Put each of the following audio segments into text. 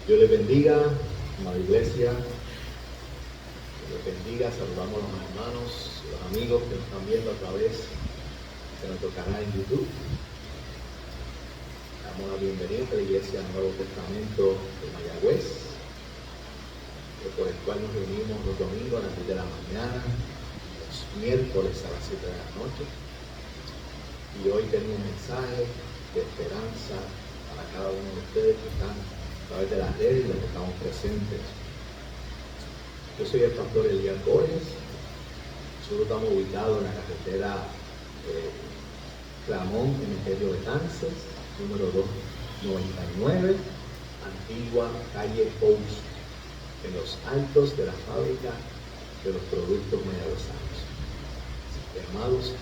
Dios les bendiga, amada iglesia. Dios les bendiga. Saludamos a los hermanos, los amigos que nos están viendo a través de nuestro canal en YouTube. Damos la bienvenida a la Iglesia del Nuevo Testamento de Mayagüez, por el cual nos reunimos los domingos a las 10 de la mañana, los miércoles a las 7 de la noche. Y hoy tengo un mensaje de esperanza para cada uno de ustedes que están a través de las redes y los que estamos presentes. Yo soy el pastor Elías Borges. Nosotros estamos ubicados en la carretera Clamón, Cementerio de Tances, número 299, antigua calle Post, en los altos de la fábrica de los productos mayagüezanos. Así que, amados,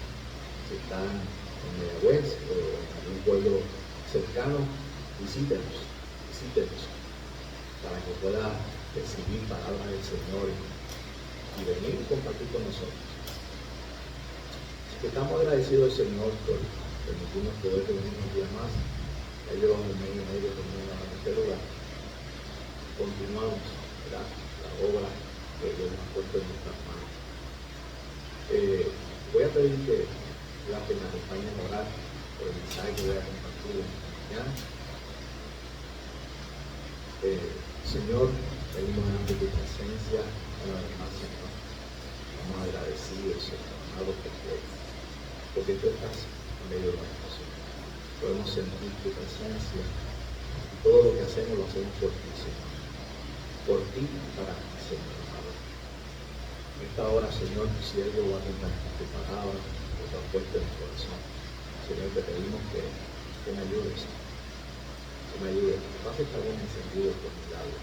si están en Mayagüez o en algún pueblo cercano, visítenos para que pueda recibir palabras del Señor y venir y compartir con nosotros. Así que estamos agradecidos al Señor por permitirnos poder reunir un día más. Ya llevamos un mes y medio reunidos en este lugar. Continuamos, ¿verdad?, la obra que Dios nos ha puesto en nuestras manos. Voy a pedir que me acompañen a orar por el mensaje que voy a compartir mañana. Señor, venimos ante tu presencia una vez más, Señor. Estamos agradecidos, Señor, amado, porque tú estás en medio de nosotros, Señor. Podemos sentir tu presencia. Todo lo que hacemos lo hacemos por ti, Señor. Por ti y para ti, Señor, amado. En esta hora, Señor, tu siervo va a compartir tu palabra, que tú has puesto en mi corazón. Señor, te pedimos que me ayudes, que me ayudes, que pases algún encendido por mi lado,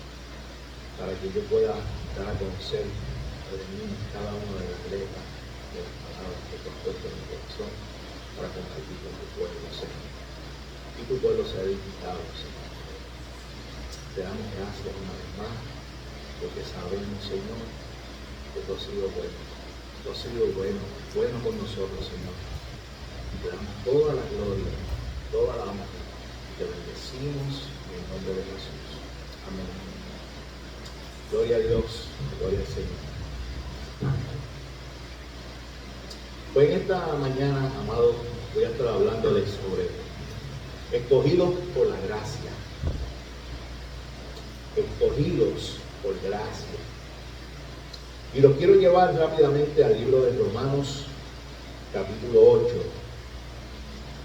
para que yo pueda dar a conocer de mí cada una de las letras de las palabras que tú has puesto en mi corazón para compartir con tu pueblo, Señor. Y tu pueblo sea edificado, Señor. Te damos gracias una vez más, porque sabemos, Señor, que tú has sido bueno. Tú has sido bueno con nosotros, Señor. Y te damos toda la gloria, toda la honra. Te bendecimos en el nombre de Jesús. Amén. Gloria a Dios, gloria al Señor. Pues en esta mañana, amados, voy a estar hablándoles sobre escogidos por la gracia. Escogidos por gracia. Y los quiero llevar rápidamente al libro de Romanos, capítulo 8,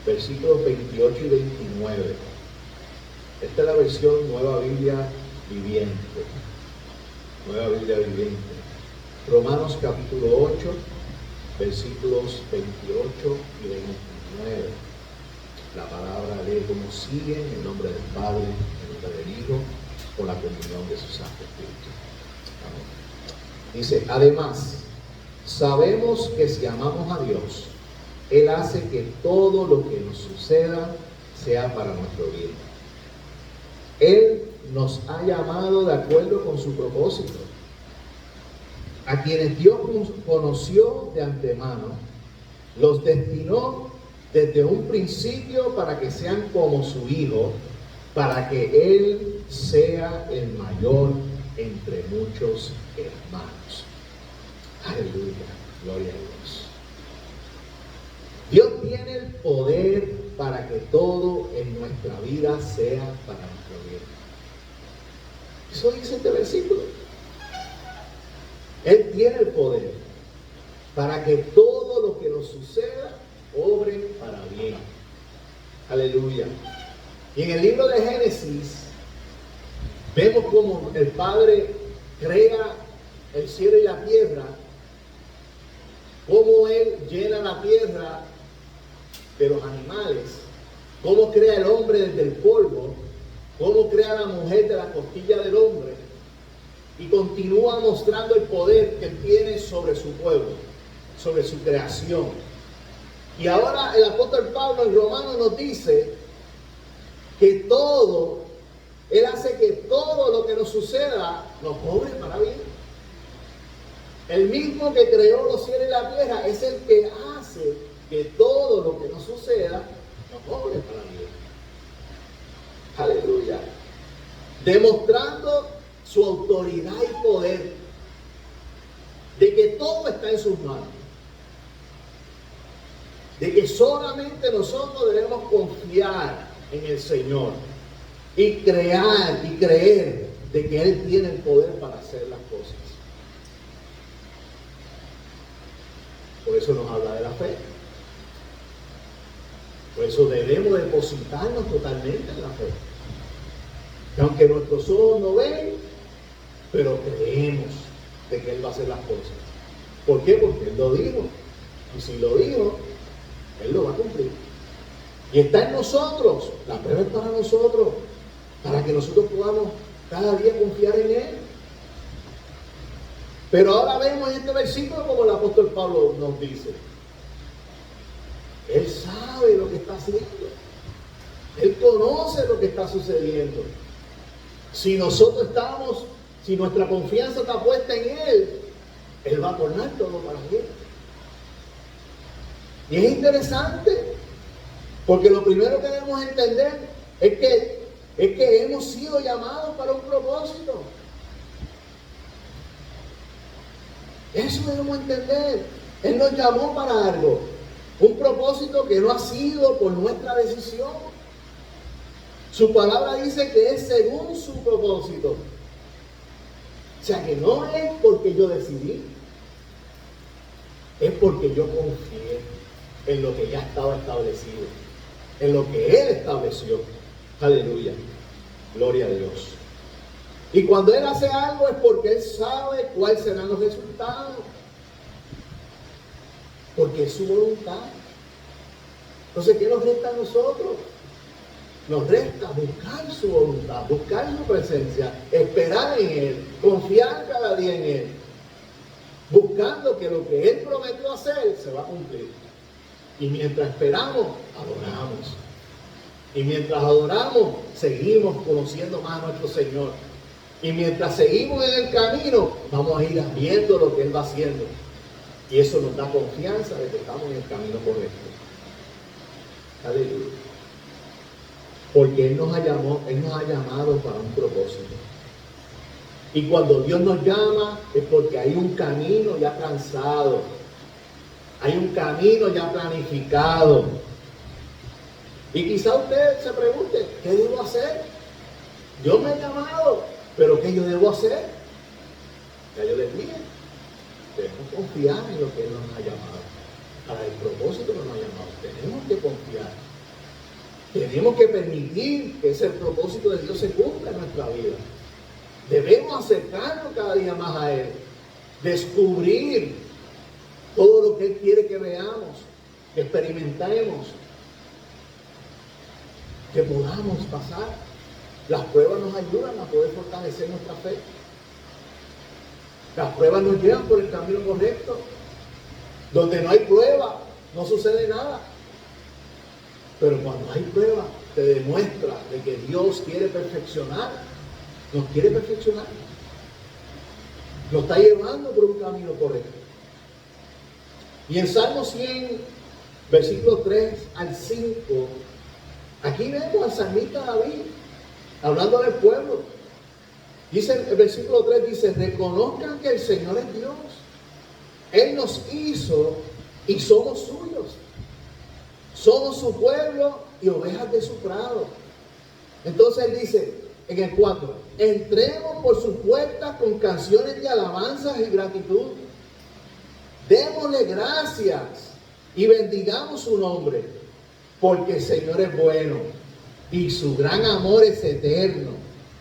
versículos 28 y 29. Esta es la versión Nueva Biblia Viviente. Nueva Biblia Viviente. Romanos capítulo 8, versículos 28 y 29. La palabra lee como sigue, en el nombre del Padre, en el nombre del Hijo, con la comunión de su Santo Espíritu. Amén. Dice, además, sabemos que si amamos a Dios, Él hace que todo lo que nos suceda sea para nuestro bien. Él nos ha llamado de acuerdo con su propósito. A quienes Dios conoció de antemano, los destinó desde un principio para que sean como su Hijo, para que Él sea el mayor entre muchos hermanos. Aleluya, gloria a Dios. Dios tiene el poder para que todo en nuestra vida sea para nuestro bien. Eso dice este versículo. Él tiene el poder para que todo lo que nos suceda obre para bien. Aleluya. Y en el libro de Génesis vemos cómo el Padre crea el cielo y la tierra, cómo Él llena la tierra de los animales, cómo crea el hombre desde el polvo, cómo crea la mujer de la costilla del hombre, y continúa mostrando el poder que Él tiene sobre su pueblo, sobre su creación. Y ahora el apóstol Pablo en Romanos nos dice que Él hace que todo lo que nos suceda nos obre para bien. El mismo que creó los cielos y la tierra es el que hace que todo lo que nos suceda nos obre para bien. Aleluya. demostrando su autoridad y poder, de que todo está en sus manos, de que solamente nosotros debemos confiar en el Señor y creer de que Él tiene el poder para hacer las cosas. Por eso nos habla de la fe. Por eso debemos depositarnos totalmente en la fe. Que aunque nuestros ojos no ven, pero creemos de que Él va a hacer las cosas. ¿Por qué? Porque Él lo dijo. Y si lo dijo, Él lo va a cumplir. Y está en nosotros. La prueba es para nosotros. Para que nosotros podamos cada día confiar en Él. Pero ahora vemos en este versículo como el apóstol Pablo nos dice. Él sabe lo que está haciendo. Él conoce lo que está sucediendo. Si nuestra confianza está puesta en Él, Él va a tornar todo para bien. Y es interesante, porque lo primero que debemos entender es que hemos sido llamados para un propósito. Eso debemos entender. Él nos llamó para algo. Un propósito que no ha sido por nuestra decisión. Su palabra dice que es según su propósito. O sea que no es porque yo decidí. Es porque yo confié en lo que ya estaba establecido. En lo que Él estableció. Aleluya. Gloria a Dios. Y cuando Él hace algo es porque Él sabe cuáles serán los resultados. Porque es su voluntad. Entonces, ¿qué nos resta a nosotros? Nos resta buscar su voluntad, buscar su presencia, esperar en Él, confiar cada día en Él. Buscando que lo que Él prometió hacer se va a cumplir. Y mientras esperamos, adoramos. Y mientras adoramos, seguimos conociendo más a nuestro Señor. Y mientras seguimos en el camino, vamos a ir viendo lo que Él va haciendo. Y eso nos da confianza de que estamos en el camino correcto. Aleluya. Porque Él nos ha llamado para un propósito. Y cuando Dios nos llama es porque hay un camino ya trazado. Hay un camino ya planificado. Y quizá usted se pregunte, ¿qué debo hacer? Dios me ha llamado, pero ¿qué yo debo hacer? Ya yo les dije, debemos confiar en lo que Él nos ha llamado. Para el propósito que nos ha llamado, tenemos que confiar. Tenemos que permitir que ese propósito de Dios se cumpla en nuestra vida. Debemos acercarnos cada día más a Él. Descubrir todo lo que Él quiere que veamos, que experimentemos, que podamos pasar. Las pruebas nos ayudan a poder fortalecer nuestra fe. Las pruebas nos llevan por el camino correcto. Donde no hay prueba, no sucede nada. Pero cuando hay prueba, te demuestra de que Dios quiere perfeccionar. Nos quiere perfeccionar. Nos está llevando por un camino correcto. Y en Salmo 100, versículos 3 al 5, aquí vemos al salmista David hablando del pueblo. Dice el versículo 3, dice, reconozcan que el Señor es Dios. Él nos hizo y somos suyos. Somos su pueblo y ovejas de su prado. Entonces Él dice en el 4, entremos por sus puertas con canciones de alabanzas y gratitud. Démosle gracias y bendigamos su nombre, porque el Señor es bueno y su gran amor es eterno.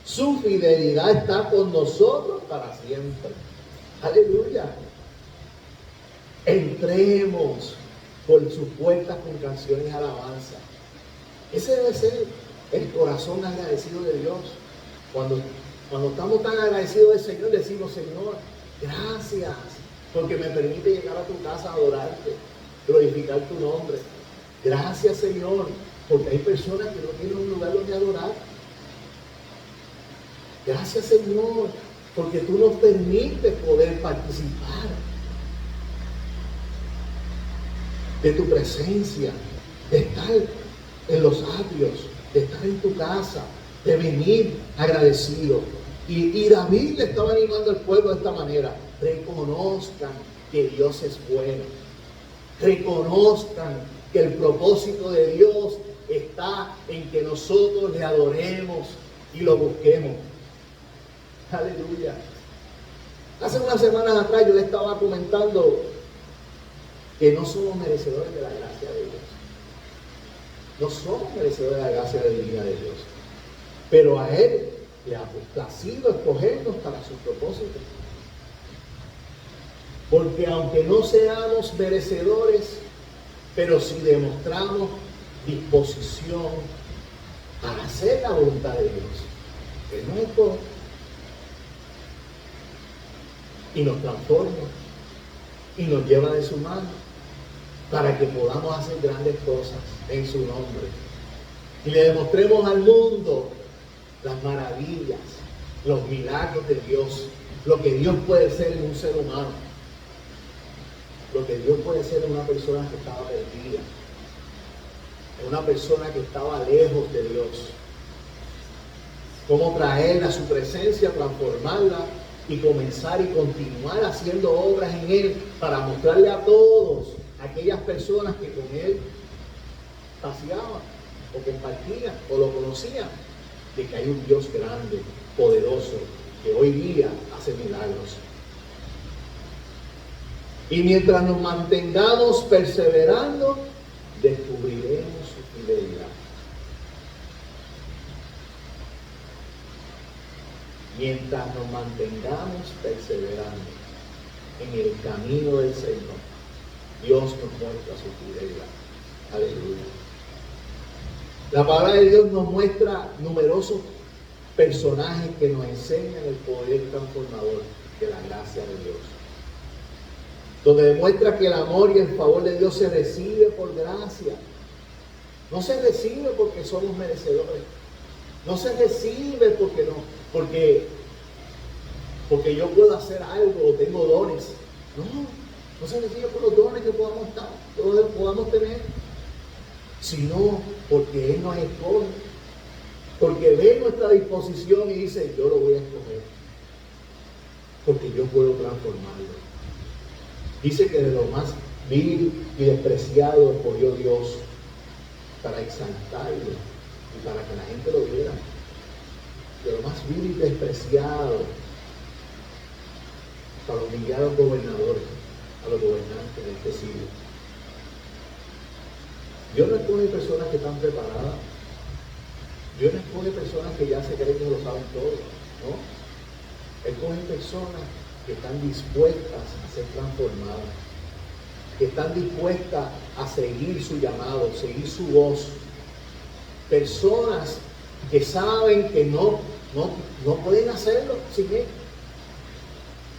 Su fidelidad está con nosotros para siempre. Aleluya. Entremos por sus puertas con canciones de alabanza. Ese debe ser el corazón agradecido de Dios. Cuando estamos tan agradecidos del Señor, decimos, Señor, gracias, porque me permite llegar a tu casa a adorarte, glorificar tu nombre. Gracias, Señor, porque hay personas que no tienen un lugar donde adorar. Gracias, Señor, porque tú nos permites poder participar de tu presencia, de estar en los atrios, de estar en tu casa, de venir agradecido. Y David le estaba animando al pueblo de esta manera: reconozcan que Dios es bueno, reconozcan que el propósito de Dios está en que nosotros le adoremos y lo busquemos. Aleluya. Hace unas semanas atrás yo le estaba comentando que no somos merecedores de la gracia de Dios. No somos merecedores de la gracia divina de Dios. Pero a Él le ha placido escogernos para su propósito. Porque aunque no seamos merecedores, pero si demostramos disposición a hacer la voluntad de Dios, Él nos escoge y nos transforma y nos lleva de su mano para que podamos hacer grandes cosas en su nombre y le demostremos al mundo las maravillas, los milagros de Dios, lo que Dios puede ser en un ser humano, lo que Dios puede ser en una persona que estaba perdida, en una persona que estaba lejos de Dios. Cómo traerla a su presencia, transformarla y comenzar y continuar haciendo obras en Él para mostrarle a todos, a aquellas personas que con Él paseaban o compartían o lo conocían, de que hay un Dios grande, poderoso, que hoy día hace milagros. Y mientras nos mantengamos perseverando, descubriremos su fidelidad. Mientras nos mantengamos perseverando en el camino del Señor, Dios nos muestra su fidelidad. Aleluya. La palabra de Dios nos muestra numerosos personajes que nos enseñan el poder transformador de la gracia de Dios, donde demuestra que el amor y el favor de Dios se recibe por gracia. No se recibe porque somos merecedores. No se recibe porque yo puedo hacer algo o tengo dones. No se recibe por los dones que podamos tener, sino porque Él nos escoge, porque ve nuestra disposición y dice: yo lo voy a escoger, porque yo puedo transformarlo. Dice que de lo más vil y despreciado escogió Dios para exaltarlo y para que la gente lo viera. De lo más vil y despreciado, para humillar a los gobernadores, a los gobernantes de este siglo. Dios no escoge personas que están preparadas. Dios no escoge personas que ya se creen que lo saben todo, ¿no? Él escoge personas que están dispuestas a ser transformadas, que están dispuestas a seguir su llamado, seguir su voz. Personas que saben que no pueden hacerlo sin Él.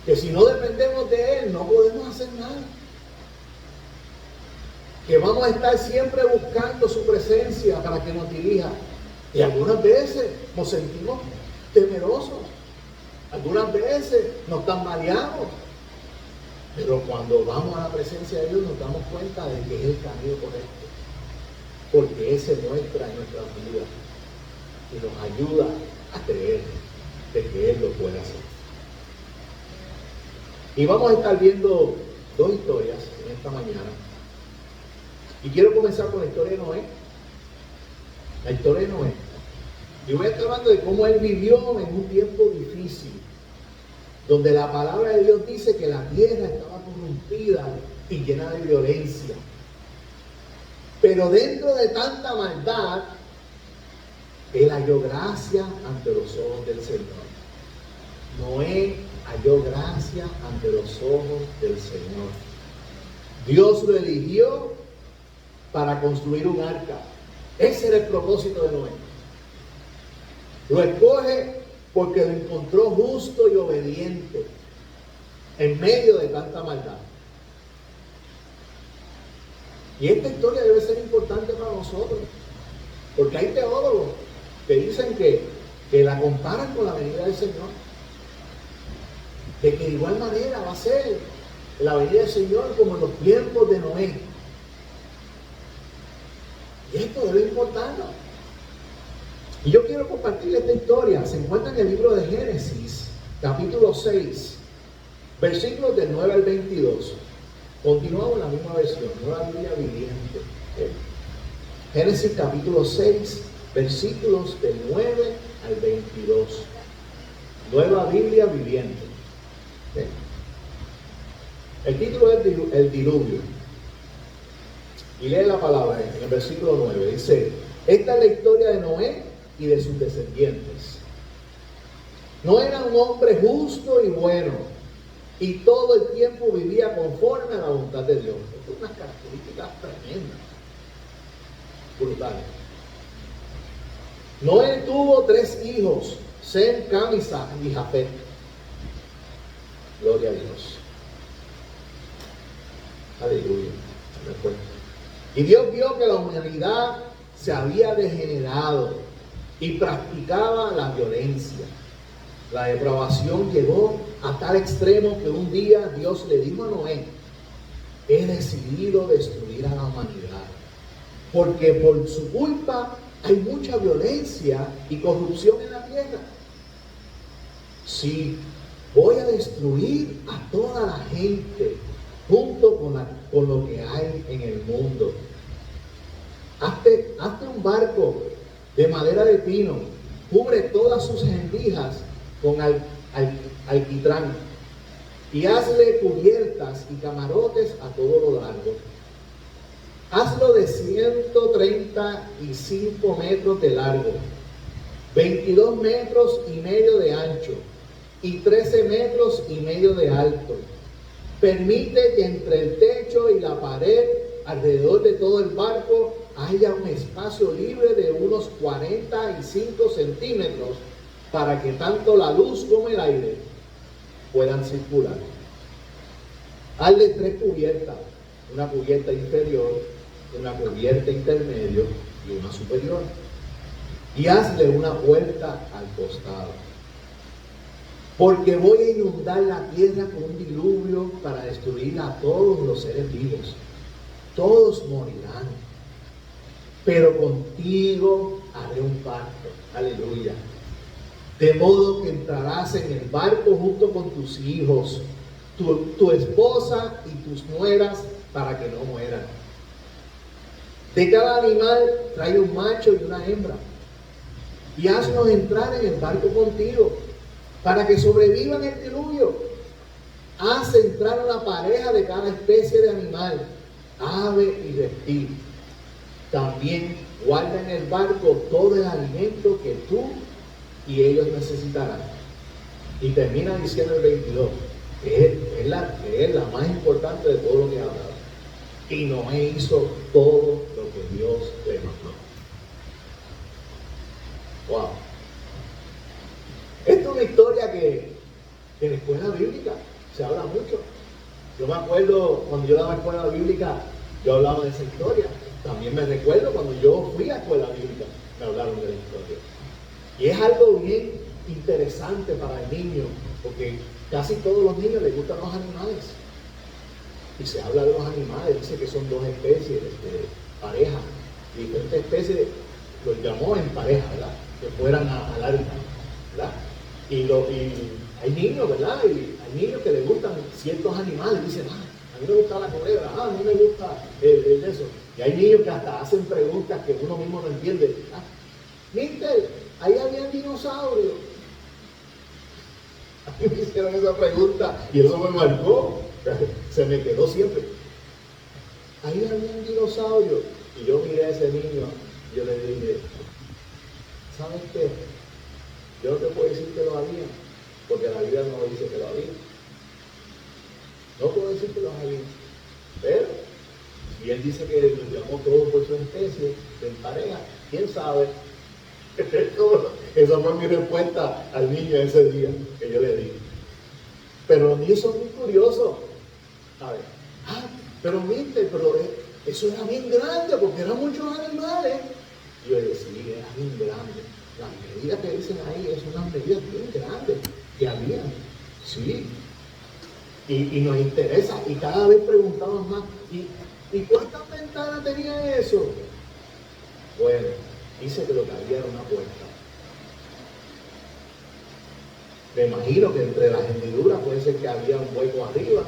Que si no dependemos de Él, no podemos hacer nada. Que vamos a estar siempre buscando su presencia para que nos dirija. Y algunas veces nos sentimos temerosos. Algunas veces nos tambaleamos. Pero cuando vamos a la presencia de Dios nos damos cuenta de que es el camino correcto. Porque Él se muestra en nuestras vidas y nos ayuda a creer de que Él lo puede hacer. Y vamos a estar viendo dos historias en esta mañana. Y quiero comenzar con la historia de Noé. La historia de Noé. Y voy a estar hablando de cómo él vivió en un tiempo difícil, donde la palabra de Dios dice que la tierra estaba corrompida y llena de violencia. Pero dentro de tanta maldad, él halló gracia ante los ojos del Señor. Noé halló gracia ante los ojos del Señor. Dios lo eligió para construir un arca. Ese era el propósito de Noé. Lo escoge porque lo encontró justo y obediente en medio de tanta maldad. Y esta historia debe ser importante para nosotros, porque hay teólogos que dicen que la comparan con la venida del Señor, de que de igual manera va a ser la venida del Señor como en los tiempos de Noé. Y esto debe importarnos. Y yo quiero compartir esta historia. Se encuentra en el libro de Génesis, capítulo 6, versículos del 9 al 22. Continuamos en la misma versión, Nueva Biblia Viviente. Génesis capítulo 6, versículos del 9 al 22. Nueva Biblia Viviente. El título es El Diluvio. Y lee la palabra en el versículo 9. Dice: esta es la historia de Noé y de sus descendientes. Noé era un hombre justo y bueno, y todo el tiempo vivía conforme a la voluntad de Dios. Esto es una característica tremenda, brutal. Noé tuvo 3 hijos, Sem, Cam y Jafet. Gloria a Dios. Aleluya. Y Dios vio que la humanidad se había degenerado y practicaba la violencia. La depravación llegó a tal extremo que un día Dios le dijo a Noé: he decidido destruir a la humanidad, porque por su culpa hay mucha violencia y corrupción en la tierra. Sí, voy a destruir a toda la gente junto con lo que hay en el mundo. Hazte un barco de madera de pino, cubre todas sus rendijas con alquitrán y hazle cubiertas y camarotes a todo lo largo. Hazlo de 135 metros de largo, 22 metros y medio de ancho y 13 metros y medio de alto. Permite que entre el techo y la pared alrededor de todo el barco haya un espacio libre de unos 45 centímetros para que tanto la luz como el aire puedan circular. Hazle 3 cubiertas, una cubierta inferior, una cubierta intermedio y una superior. Y hazle una puerta al costado. Porque voy a inundar la tierra con un diluvio para destruir a todos los seres vivos. Todos morirán. Pero contigo haré un pacto. Aleluya. De modo que entrarás en el barco junto con tus hijos, tu esposa y tus nueras, para que no mueran. De cada animal trae un macho y una hembra, y hazlos entrar en el barco contigo, para que sobrevivan el diluvio. Haz entrar una pareja de cada especie de animal, ave y reptil. También guarda en el barco todo el alimento que tú y ellos necesitarán. Y termina diciendo el 22, que es la más importante de todo lo que ha hablado. Y Noé hizo todo lo que Dios le mandó. Wow. Esta es una historia que en la escuela bíblica se habla mucho. Yo me acuerdo cuando yo daba escuela bíblica, yo hablaba de esa historia. También me recuerdo cuando yo fui a escuela bíblica, me hablaron de la historia. Y es algo bien interesante para el niño, porque casi todos los niños les gustan los animales. Y se habla de los animales, dice que son 2 especies de pareja, diferentes especies, los llamó en pareja, ¿verdad? Que fueran al hábitat, ¿verdad? Y hay niños, ¿verdad? Y hay niños que les gustan ciertos animales, dicen, a mí me gusta la culebra, a mí me gusta el eso. Y hay niños que hasta hacen preguntas que uno mismo no entiende. Mister, ahí había dinosaurios. A mí me hicieron esa pregunta y eso me marcó. Se me quedó siempre. Ahí había un dinosaurio. Y yo miré a ese niño y yo le dije, ¿sabes qué? Yo no te puedo decir que lo había, porque la Biblia no dice que lo había. No puedo decir que lo había. Pero, si él dice que los llamó todos por su especie, de pareja, ¿quién sabe? Esa fue mi respuesta al niño ese día que yo le di. Pero los niños son muy curiosos. A ver, pero mister, pero eso era bien grande porque eran muchos animales. Y yo le decía, sí, era bien grande. Las medidas que dicen ahí es unas medidas bien grandes que había. Sí. Y nos interesa. Y cada vez preguntamos más, ¿y cuántas ventanas tenía eso? Bueno, dice que lo que había era una puerta. Me imagino que entre las hendiduras puede ser que había un hueco arriba,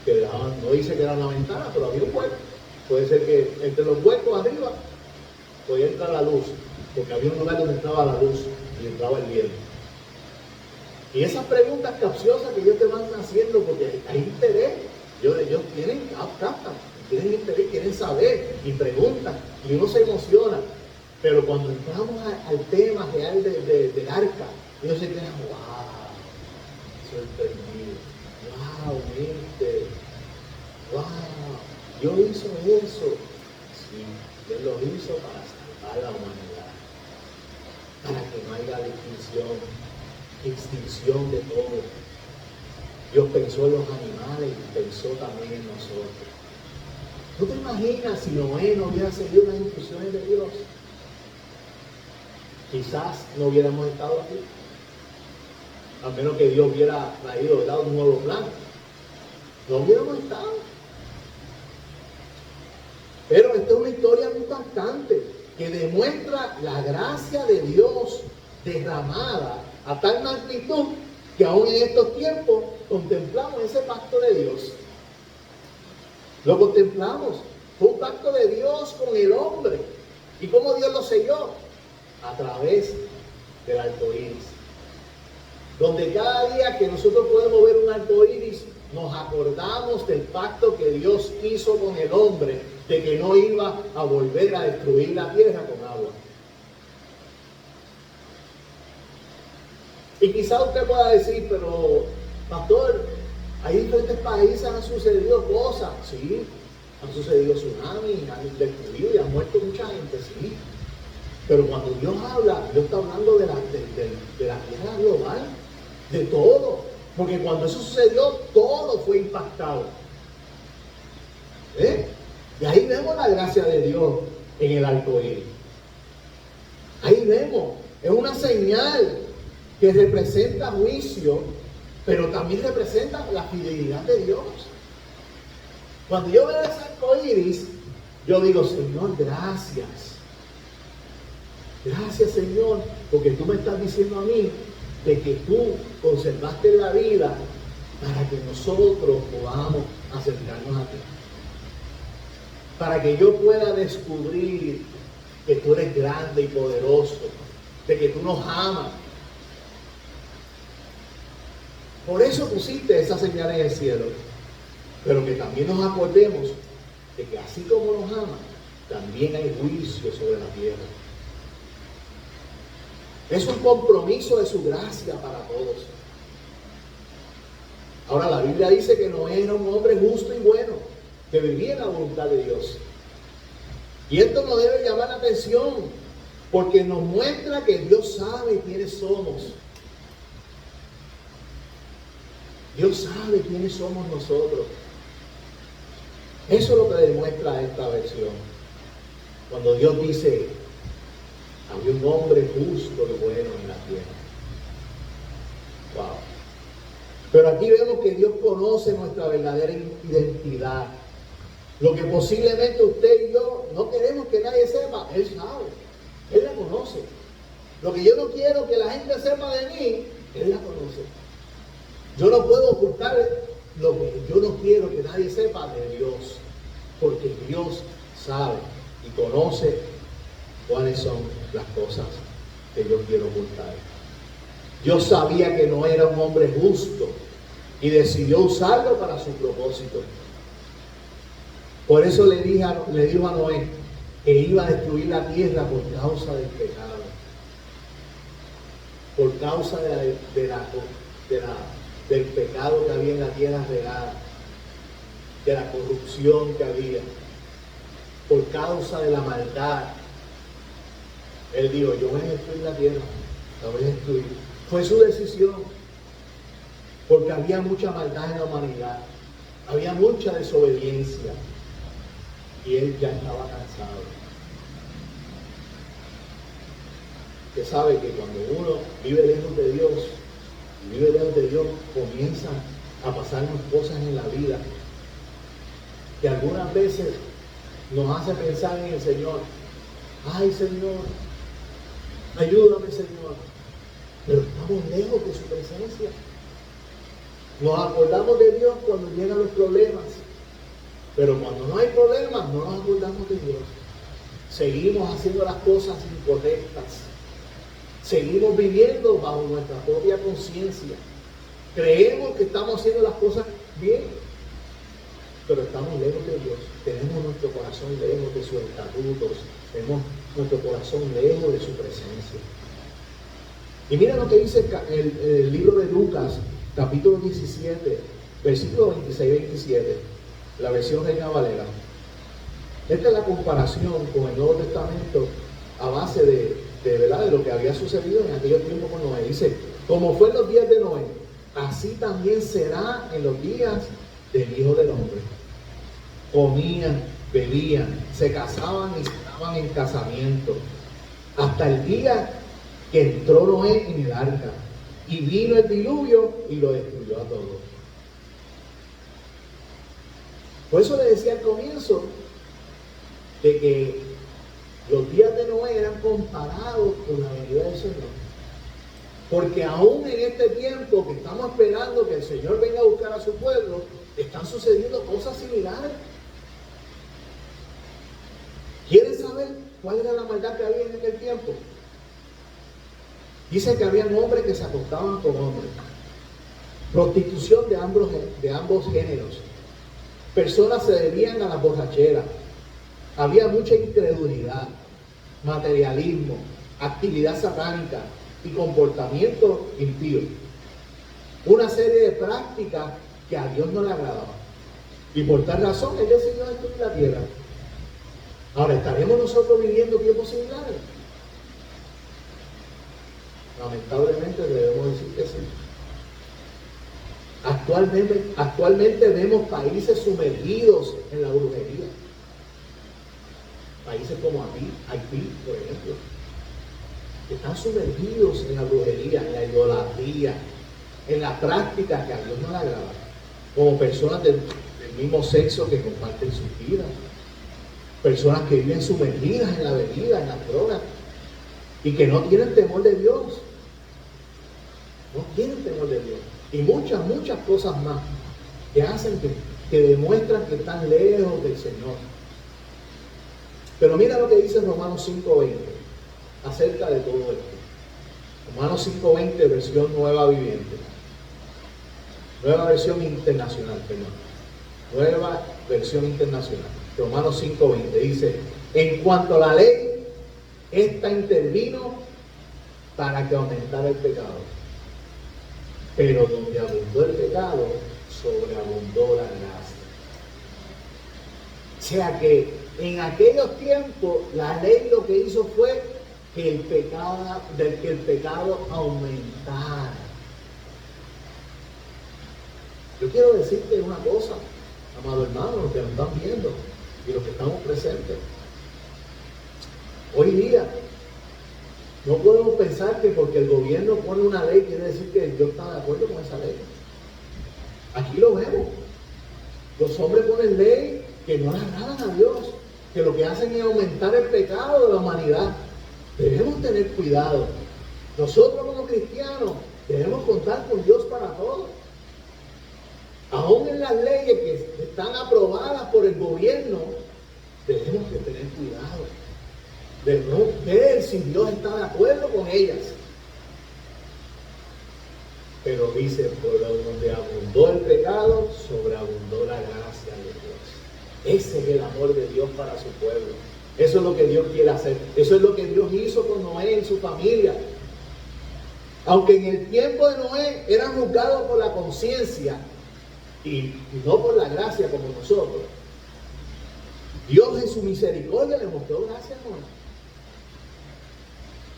que no dice que era una ventana, pero había un hueco. Puede ser que entre los huecos arriba podía entrar la luz, porque había un lugar donde entraba la luz y entraba el viento. Y esas preguntas capciosas que ellos te van haciendo, porque hay interés, ellos captan, tienen interés, quieren saber y preguntan, y uno se emociona. Pero cuando entramos al tema real del arca, ellos se quedan, wow, sorprendidos, wow, viste, wow, Dios hizo eso. Sí, Dios lo hizo para salvar a la humanidad, para que no haya extinción de todo. Dios pensó en los animales y pensó también en nosotros. ¿No te imaginas si Noé no hubiera seguido las instrucciones de Dios? Quizás no hubiéramos estado aquí. A menos que Dios hubiera traído, ¿verdad?, un nuevo plan. No hubiéramos estado. Pero esta es una historia muy impactante que demuestra la gracia de Dios derramada a tal magnitud que aún en estos tiempos contemplamos ese pacto de Dios. Lo contemplamos. Fue un pacto de Dios con el hombre. ¿Y cómo Dios lo selló? A través del arco iris. Donde cada día que nosotros podemos ver un arco iris, nos acordamos del pacto que Dios hizo con el hombre, de que no iba a volver a destruir la tierra con agua. Y quizá usted pueda decir, pero pastor, hay diferentes países, han sucedido cosas. Sí, han sucedido tsunamis, han destruido y han muerto mucha gente, sí. Pero cuando Dios habla, Dios está hablando de la tierra global, de todo. Porque cuando eso sucedió, todo fue impactado. Y ahí vemos la gracia de Dios en el arco iris. Ahí vemos, es una señal que representa juicio, pero también representa la fidelidad de Dios. Cuando yo veo ese arco iris, yo digo, Señor, gracias. Gracias, Señor, porque tú me estás diciendo a mí de que tú conservaste la vida para que nosotros podamos acercarnos a ti. Para que yo pueda descubrir que tú eres grande y poderoso, de que tú nos amas. Por eso pusiste esa señal en el cielo. Pero que también nos acordemos de que así como nos ama, también hay juicio sobre la tierra. Es un compromiso de su gracia para todos. Ahora la Biblia dice que Noé era un hombre justo y bueno, que vivía en la voluntad de Dios. Y esto nos debe llamar la atención, porque nos muestra que Dios sabe quiénes somos. Dios sabe quiénes somos nosotros. Eso es lo que demuestra esta versión. Cuando Dios dice, había un hombre justo y bueno en la tierra. Wow. Pero aquí vemos que Dios conoce nuestra verdadera identidad. Lo que posiblemente usted y yo no queremos que nadie sepa, Él sabe. Él la conoce. Lo que yo no quiero que la gente sepa de mí, Él la conoce. Yo no puedo ocultar lo que yo no quiero que nadie sepa de Dios. Porque Dios sabe y conoce cuáles son las cosas que yo quiero ocultar. Dios sabía que no era un hombre justo y decidió usarlo para su propósito. Por eso le dijo a Noé que iba a destruir la tierra por causa del pecado. Por causa del pecado que había en la tierra regada, de la corrupción que había, por causa de la maldad. Él dijo, yo voy a destruir la tierra, la voy a destruir. Fue su decisión, porque había mucha maldad en la humanidad, había mucha desobediencia, y él ya estaba cansado. Usted sabe que cuando uno vive lejos de Dios, comienzan a pasarnos cosas en la vida que algunas veces nos hace pensar en el Señor. Ay, Señor, ayúdame, Señor. Pero estamos lejos de su presencia. Nos acordamos de Dios cuando llegan los problemas. Pero cuando no hay problemas, no nos acordamos de Dios. Seguimos haciendo las cosas incorrectas. Seguimos viviendo bajo nuestra propia conciencia. Creemos que estamos haciendo las cosas bien, pero estamos lejos de Dios. Tenemos nuestro corazón lejos de sus estatutos. Tenemos nuestro corazón lejos de su presencia. Y mira lo que dice el libro de Lucas, capítulo 17, versículo 26-27, la versión Reina Valera. Esta es la comparación con el Nuevo Testamento a base de lo que había sucedido en aquellos tiempos con Noé. Dice, como fue en los días de Noé, así también será en los días del Hijo del Hombre. Comían, bebían, se casaban y se daban en casamiento, hasta el día que entró Noé en el arca, y vino el diluvio y lo destruyó a todos. Por eso le decía al comienzo de que los días de Noé eran comparados con la venida del Señor. Porque aún en este tiempo que estamos esperando que el Señor venga a buscar a su pueblo, están sucediendo cosas similares. ¿Quieren saber cuál era la maldad que había en aquel tiempo? Dice que habían hombres que se acostaban con hombres. Prostitución de ambos géneros. Personas se debían a la borrachera. Había mucha incredulidad, materialismo, actividad satánica y comportamiento impío. Una serie de prácticas que a Dios no le agradaban. Y por tal razón Él decidió destruir la tierra. Ahora, ¿estaremos nosotros viviendo tiempos similares? Lamentablemente debemos decir que sí. Actualmente vemos países sumergidos en la brujería. Países como Haití, por ejemplo, que están sumergidos en la brujería, en la idolatría, en la práctica que a Dios no le agrada, como personas del mismo sexo que comparten sus vidas, personas que viven sumergidas en la bebida, en las drogas, y que no tienen temor de Dios. No tienen temor de Dios. Y muchas cosas más que hacen que demuestran que están lejos del Señor. Pero mira lo que dice Romanos 5:20 acerca de todo esto. Romanos 5:20, versión Nueva Viviente. Nueva versión internacional, perdón. Nueva versión internacional. Romanos 5:20 dice, en cuanto a la ley, esta intervino para que aumentara el pecado. Pero donde abundó el pecado, sobreabundó la gracia. O sea que en aquellos tiempos la ley lo que hizo fue que el pecado aumentara. Yo quiero decirte una cosa, amado hermano, los que nos están viendo y los que estamos presentes. Hoy día no podemos pensar que porque el gobierno pone una ley quiere decir que Dios está de acuerdo con esa ley. Aquí lo vemos. Los hombres ponen ley que no le agradan a Dios, que lo que hacen es aumentar el pecado de la humanidad. Debemos tener cuidado. Nosotros como cristianos debemos contar con Dios para todo. Aún en las leyes que están aprobadas por el gobierno, debemos de tener cuidado. Debemos ver si Dios está de acuerdo con ellas. Pero dice, por donde abundó el pecado, sobreabundó la gracia de Dios. Ese es el amor de Dios para su pueblo. Eso es lo que Dios quiere hacer. Eso es lo que Dios hizo con Noé y su familia. Aunque en el tiempo de Noé eran juzgados por la conciencia y no por la gracia como nosotros, Dios en su misericordia le mostró gracia a Noé.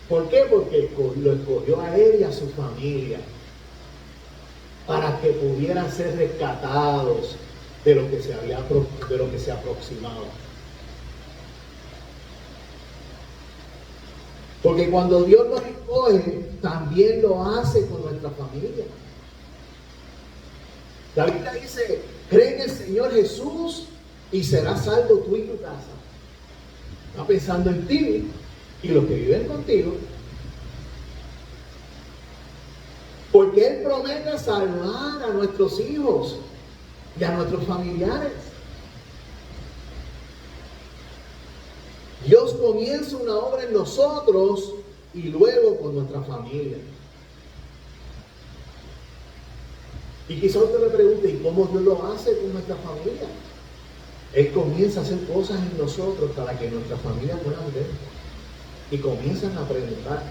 ¿Por qué? Porque lo escogió a él y a su familia para que pudieran ser rescatados de lo que se aproximaba. Porque cuando Dios nos escoge, también lo hace con nuestra familia. La Biblia dice, cree en el Señor Jesús y serás salvo tú y tu casa. Está pensando en ti y los que viven contigo. Porque Él promete salvar a nuestros hijos y a nuestros familiares. Dios comienza una obra en nosotros y luego con nuestra familia. Y quizá usted me pregunte, ¿y cómo Dios lo hace con nuestra familia? Él comienza a hacer cosas en nosotros para que nuestra familia puedan ver. Y comienzan a preguntar.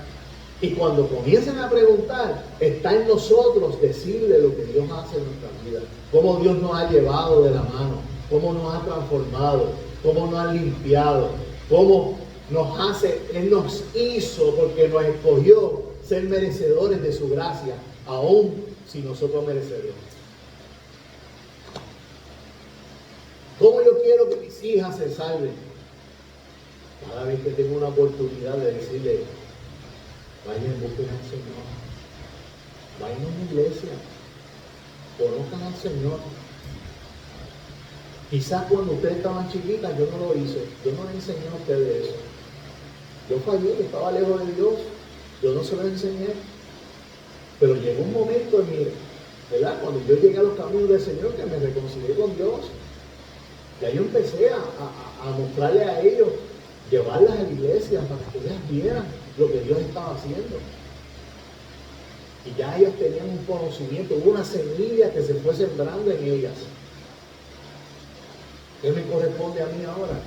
Y cuando comienzan a preguntar, está en nosotros decirle lo que Dios hace en nuestra vida. Cómo Dios nos ha llevado de la mano. Cómo nos ha transformado. Cómo nos ha limpiado. Cómo nos hace, Él nos hizo porque nos escogió ser merecedores de su gracia. Aún si nosotros merecemos. ¿Cómo yo quiero que mis hijas se salven? Cada vez que tengo una oportunidad de decirle, vayan, busquen al Señor. Vayan a una iglesia. Conozcan al Señor. Quizás cuando ustedes estaban chiquitas yo no lo hice. Yo no les enseñé a ustedes eso. Yo fallé, estaba lejos de Dios. Yo no se lo enseñé. Pero llegó un momento en mi, ¿verdad? Cuando yo llegué a los caminos del Señor, que me reconcilié con Dios. Ya yo empecé a mostrarle a ellos, llevarlas a la iglesia para que ellas vieran lo que Dios estaba haciendo. Y ya ellas tenían un conocimiento, hubo una semilla que se fue sembrando en ellas. ¿Qué me corresponde a mí ahora?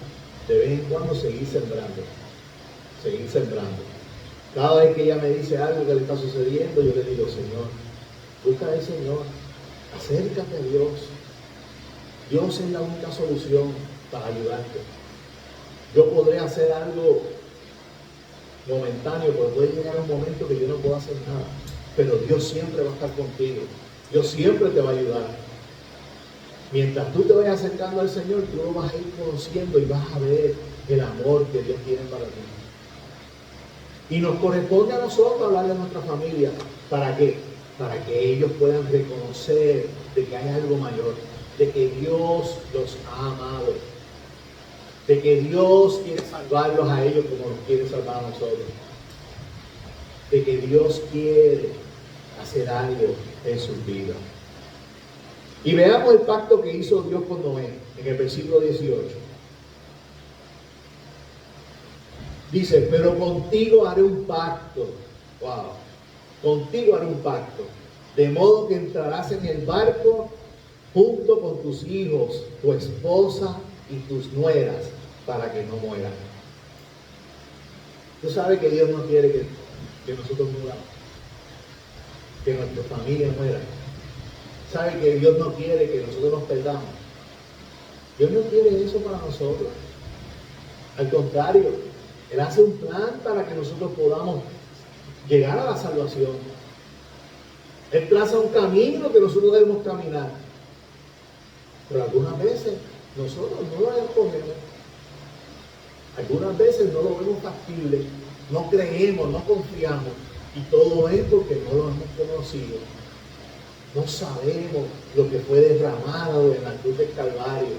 De vez en cuando seguir sembrando. Seguir sembrando. Cada vez que ella me dice algo que le está sucediendo, yo le digo, Señor, busca al Señor, acércate a Dios. Dios es la única solución para ayudarte. Yo podré hacer algo momentáneo, pero puede llegar un momento que yo no puedo hacer nada. Pero Dios siempre va a estar contigo. Dios siempre te va a ayudar. Mientras tú te vayas acercando al Señor, tú lo vas a ir conociendo y vas a ver el amor que Dios tiene para ti. Y nos corresponde a nosotros hablarle a nuestra familia. ¿Para qué? Para que ellos puedan reconocer de que hay algo mayor. De que Dios los ha amado. De que Dios quiere salvarlos a ellos como nos quiere salvar a nosotros. De que Dios quiere hacer algo en sus vidas. Y veamos el pacto que hizo Dios con Noé en el versículo 18. Dice, pero contigo haré un pacto. Wow. Contigo haré un pacto. De modo que entrarás en el barco junto con tus hijos, tu esposa y tus nueras, para que no mueran. Tú sabes que Dios no quiere que nosotros muramos, que nuestra familia muera. Sabes que Dios no quiere que nosotros nos perdamos. Dios no quiere eso para nosotros. Al contrario, Él hace un plan para que nosotros podamos llegar a la salvación. Él traza un camino que nosotros debemos caminar. Pero algunas veces nosotros no lo escogemos. Algunas veces no lo vemos factible, no creemos, no confiamos. Y todo es porque no lo hemos conocido. No sabemos lo que fue derramado en la cruz del Calvario.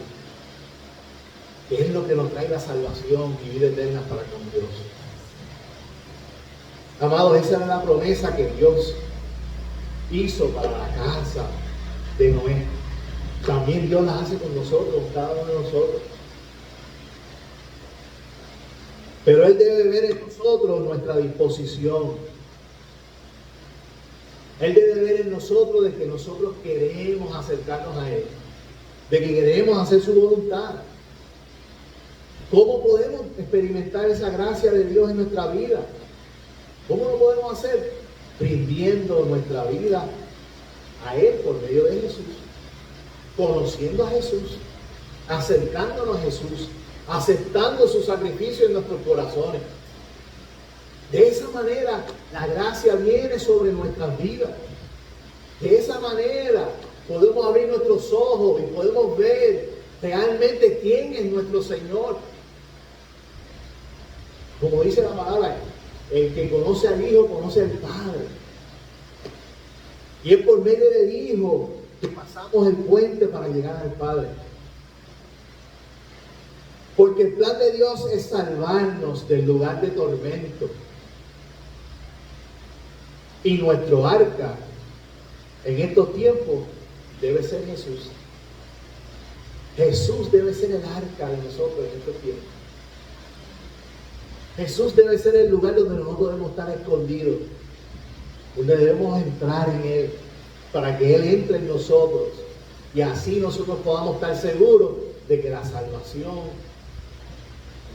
Que es lo que nos trae la salvación y vida eterna para con Dios. Amados, esa era la promesa que Dios hizo para la casa de Noé. También Dios la hace con nosotros, con cada uno de nosotros. Pero Él debe ver en nosotros nuestra disposición. Él debe ver en nosotros de que nosotros queremos acercarnos a Él. De que queremos hacer su voluntad. ¿Cómo podemos experimentar esa gracia de Dios en nuestra vida? ¿Cómo lo podemos hacer? Rindiendo nuestra vida a Él por medio de Jesús. Conociendo a Jesús. Acercándonos a Jesús. Aceptando su sacrificio en nuestros corazones. De esa manera la gracia viene sobre nuestras vidas. De esa manera podemos abrir nuestros ojos y podemos ver realmente quién es nuestro Señor. Como dice la palabra, el que conoce al Hijo conoce al Padre. Y es por medio del Hijo que pasamos el puente para llegar al Padre. Porque el plan de Dios es salvarnos del lugar de tormento. Y nuestro arca en estos tiempos debe ser Jesús. Jesús debe ser el arca de nosotros en estos tiempos. Jesús debe ser el lugar donde nosotros debemos estar escondidos, donde debemos entrar en Él, para que Él entre en nosotros y así nosotros podamos estar seguros de que la salvación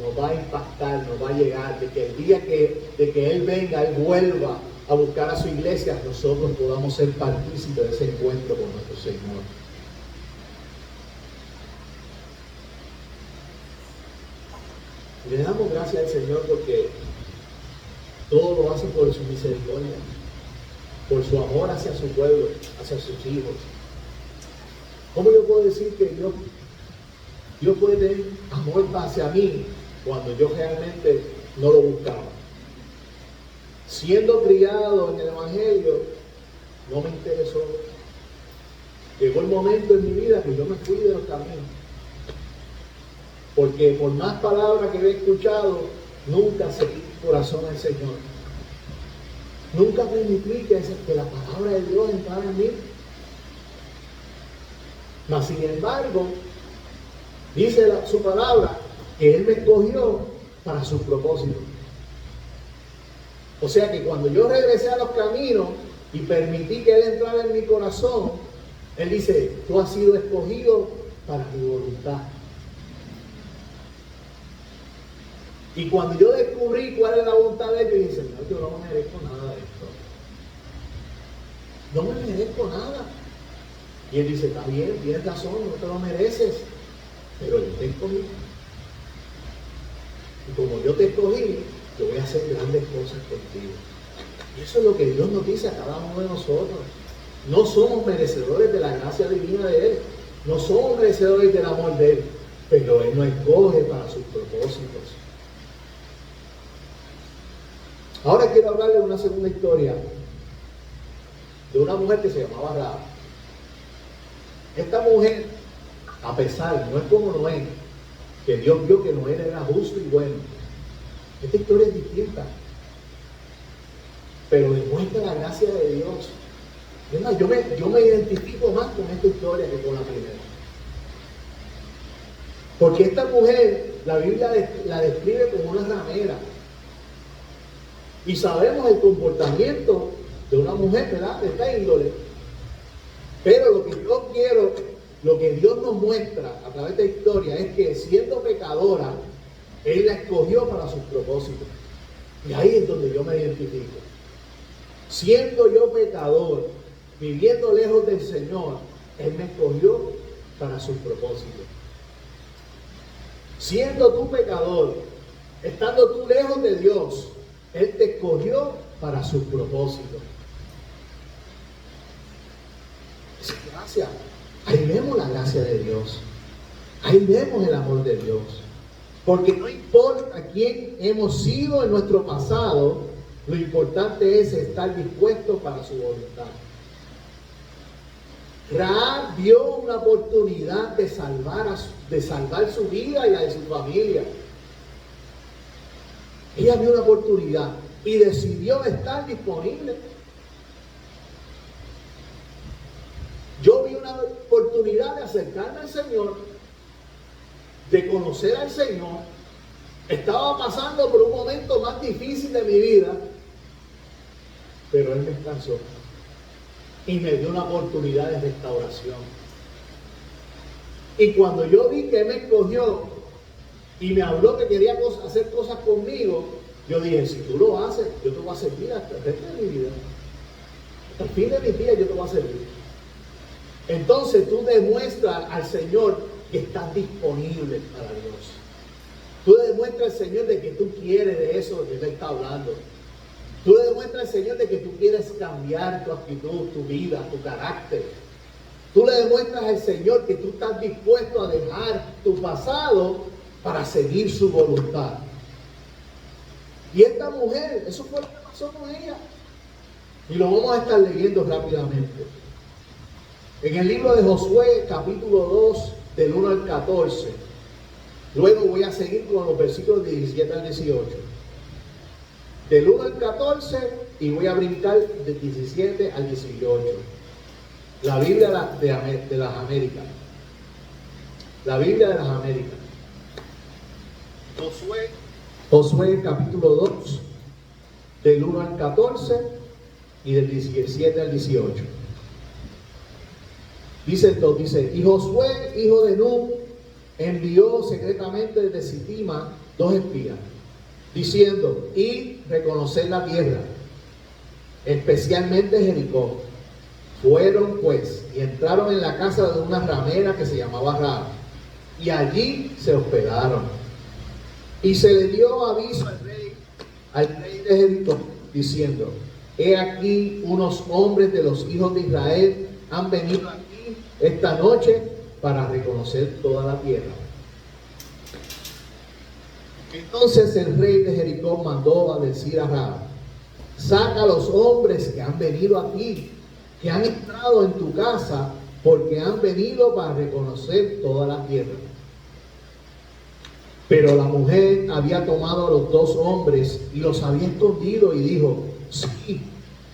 nos va a impactar, nos va a llegar, de que el día de que Él venga, Él vuelva a buscar a su iglesia, nosotros podamos ser partícipes de ese encuentro con nuestro Señor. Y le damos gracias al Señor porque todo lo hace por su misericordia, por su amor hacia su pueblo, hacia sus hijos. ¿Cómo yo puedo decir que Dios puede tener amor hacia mí cuando yo realmente no lo buscaba? Siendo criado en el Evangelio, no me interesó. Llegó el momento en mi vida que yo me fui de los caminos. Porque por más palabras que he escuchado, nunca seguí mi corazón al Señor. Nunca permití que la palabra de Dios entrara en mí. Mas sin embargo, dice su palabra que Él me escogió para sus propósitos. O sea que cuando yo regresé a los caminos y permití que Él entrara en mi corazón, Él dice, tú has sido escogido para mi voluntad. Y cuando yo descubrí cuál es la voluntad de Él, yo dije, Señor, yo no me merezco nada de esto. No me merezco nada. Y Él dice, está bien, tienes razón, no te lo mereces, pero yo te escogí. Y como yo te escogí, yo voy a hacer grandes cosas contigo. Y eso es lo que Dios nos dice a cada uno de nosotros. No somos merecedores de la gracia divina de Él. No somos merecedores del amor de Él. Pero Él nos escoge para sus propósitos. Ahora quiero hablarle de una segunda historia. De una mujer que se llamaba Rahab. Esta mujer, a pesar, no es como Noé, que Dios vio que Noé era justo y bueno. Esta historia es distinta, pero demuestra la gracia de Dios. Yo me identifico más con esta historia que con la primera. Porque esta mujer, la Biblia la describe como una ramera. Y sabemos el comportamiento de una mujer, ¿verdad?, de esta índole. Pero lo que Dios nos muestra a través de esta historia es que siendo pecadora, Él la escogió para sus propósitos. Y ahí es donde yo me identifico. Siendo yo pecador, viviendo lejos del Señor, Él me escogió para sus propósitos. Siendo tú pecador, estando tú lejos de Dios, Él te escogió para sus propósitos. Esa gracia. Ahí vemos la gracia de Dios. Ahí vemos el amor de Dios. Porque no importa quién hemos sido en nuestro pasado, lo importante es estar dispuesto para su voluntad. Rahab vio una oportunidad de salvar su vida y la de su familia. Ella vio una oportunidad y decidió estar disponible. Yo vi una oportunidad de acercarme al Señor, de conocer al Señor. Estaba pasando por un momento más difícil de mi vida, pero Él me descansó y me dio una oportunidad de restauración. Y cuando yo vi que Él me escogió y me habló que quería hacer cosas conmigo, yo dije, si tú lo haces, yo te voy a servir hasta el resto de mi vida. Hasta el fin de mi vida yo te voy a servir. Entonces tú demuestras al Señor que estás disponible para Dios. Tú le demuestras al Señor de que tú quieres de eso que Él está hablando. Tú le demuestras al Señor de que tú quieres cambiar tu actitud, tu vida, tu carácter. Tú le demuestras al Señor que tú estás dispuesto a dejar tu pasado para seguir su voluntad. Y esta mujer, eso fue lo que pasó con ella. Y lo vamos a estar leyendo rápidamente. En el libro de Josué, capítulo 2, del 1 al 14, Luego voy a seguir con los versículos de 17 al 18. Del 1 al 14 y voy a brincar del 17 al 18. La Biblia de las Américas. La Biblia de las Américas. Josué capítulo 2, del 1 al 14 y del 17 al 18. Dice, y Josué, hijo de Nun, envió secretamente desde Sitima 2 espías, diciendo, id reconocer la tierra, especialmente Jericó. Fueron pues y entraron en la casa de una ramera que se llamaba Rahab, y allí se hospedaron. Y se le dio aviso al rey de Jericó, diciendo, he aquí unos hombres de los hijos de Israel han venido aquí esta noche para reconocer toda la tierra. Entonces el rey de Jericó mandó a decir a Rahab, saca a los hombres que han venido aquí, que han entrado en tu casa, porque han venido para reconocer toda la tierra. Pero la mujer había tomado a los 2 hombres y los había escondido y dijo, sí,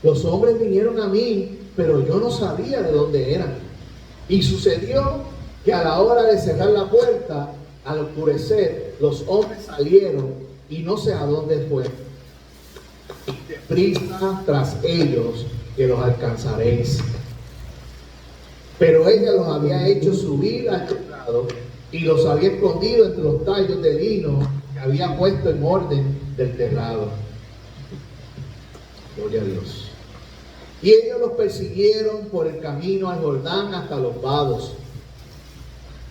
los hombres vinieron a mí, pero yo no sabía de dónde eran. Y sucedió que a la hora de cerrar la puerta, al oscurecer, los hombres salieron y no sé a dónde fue. Y deprisa tras ellos, que los alcanzaréis. Pero ella los había hecho subir al terrado y los había escondido entre los tallos de lino que había puesto en orden del terrado. Gloria a Dios. Y ellos los persiguieron por el camino al Jordán hasta los vados.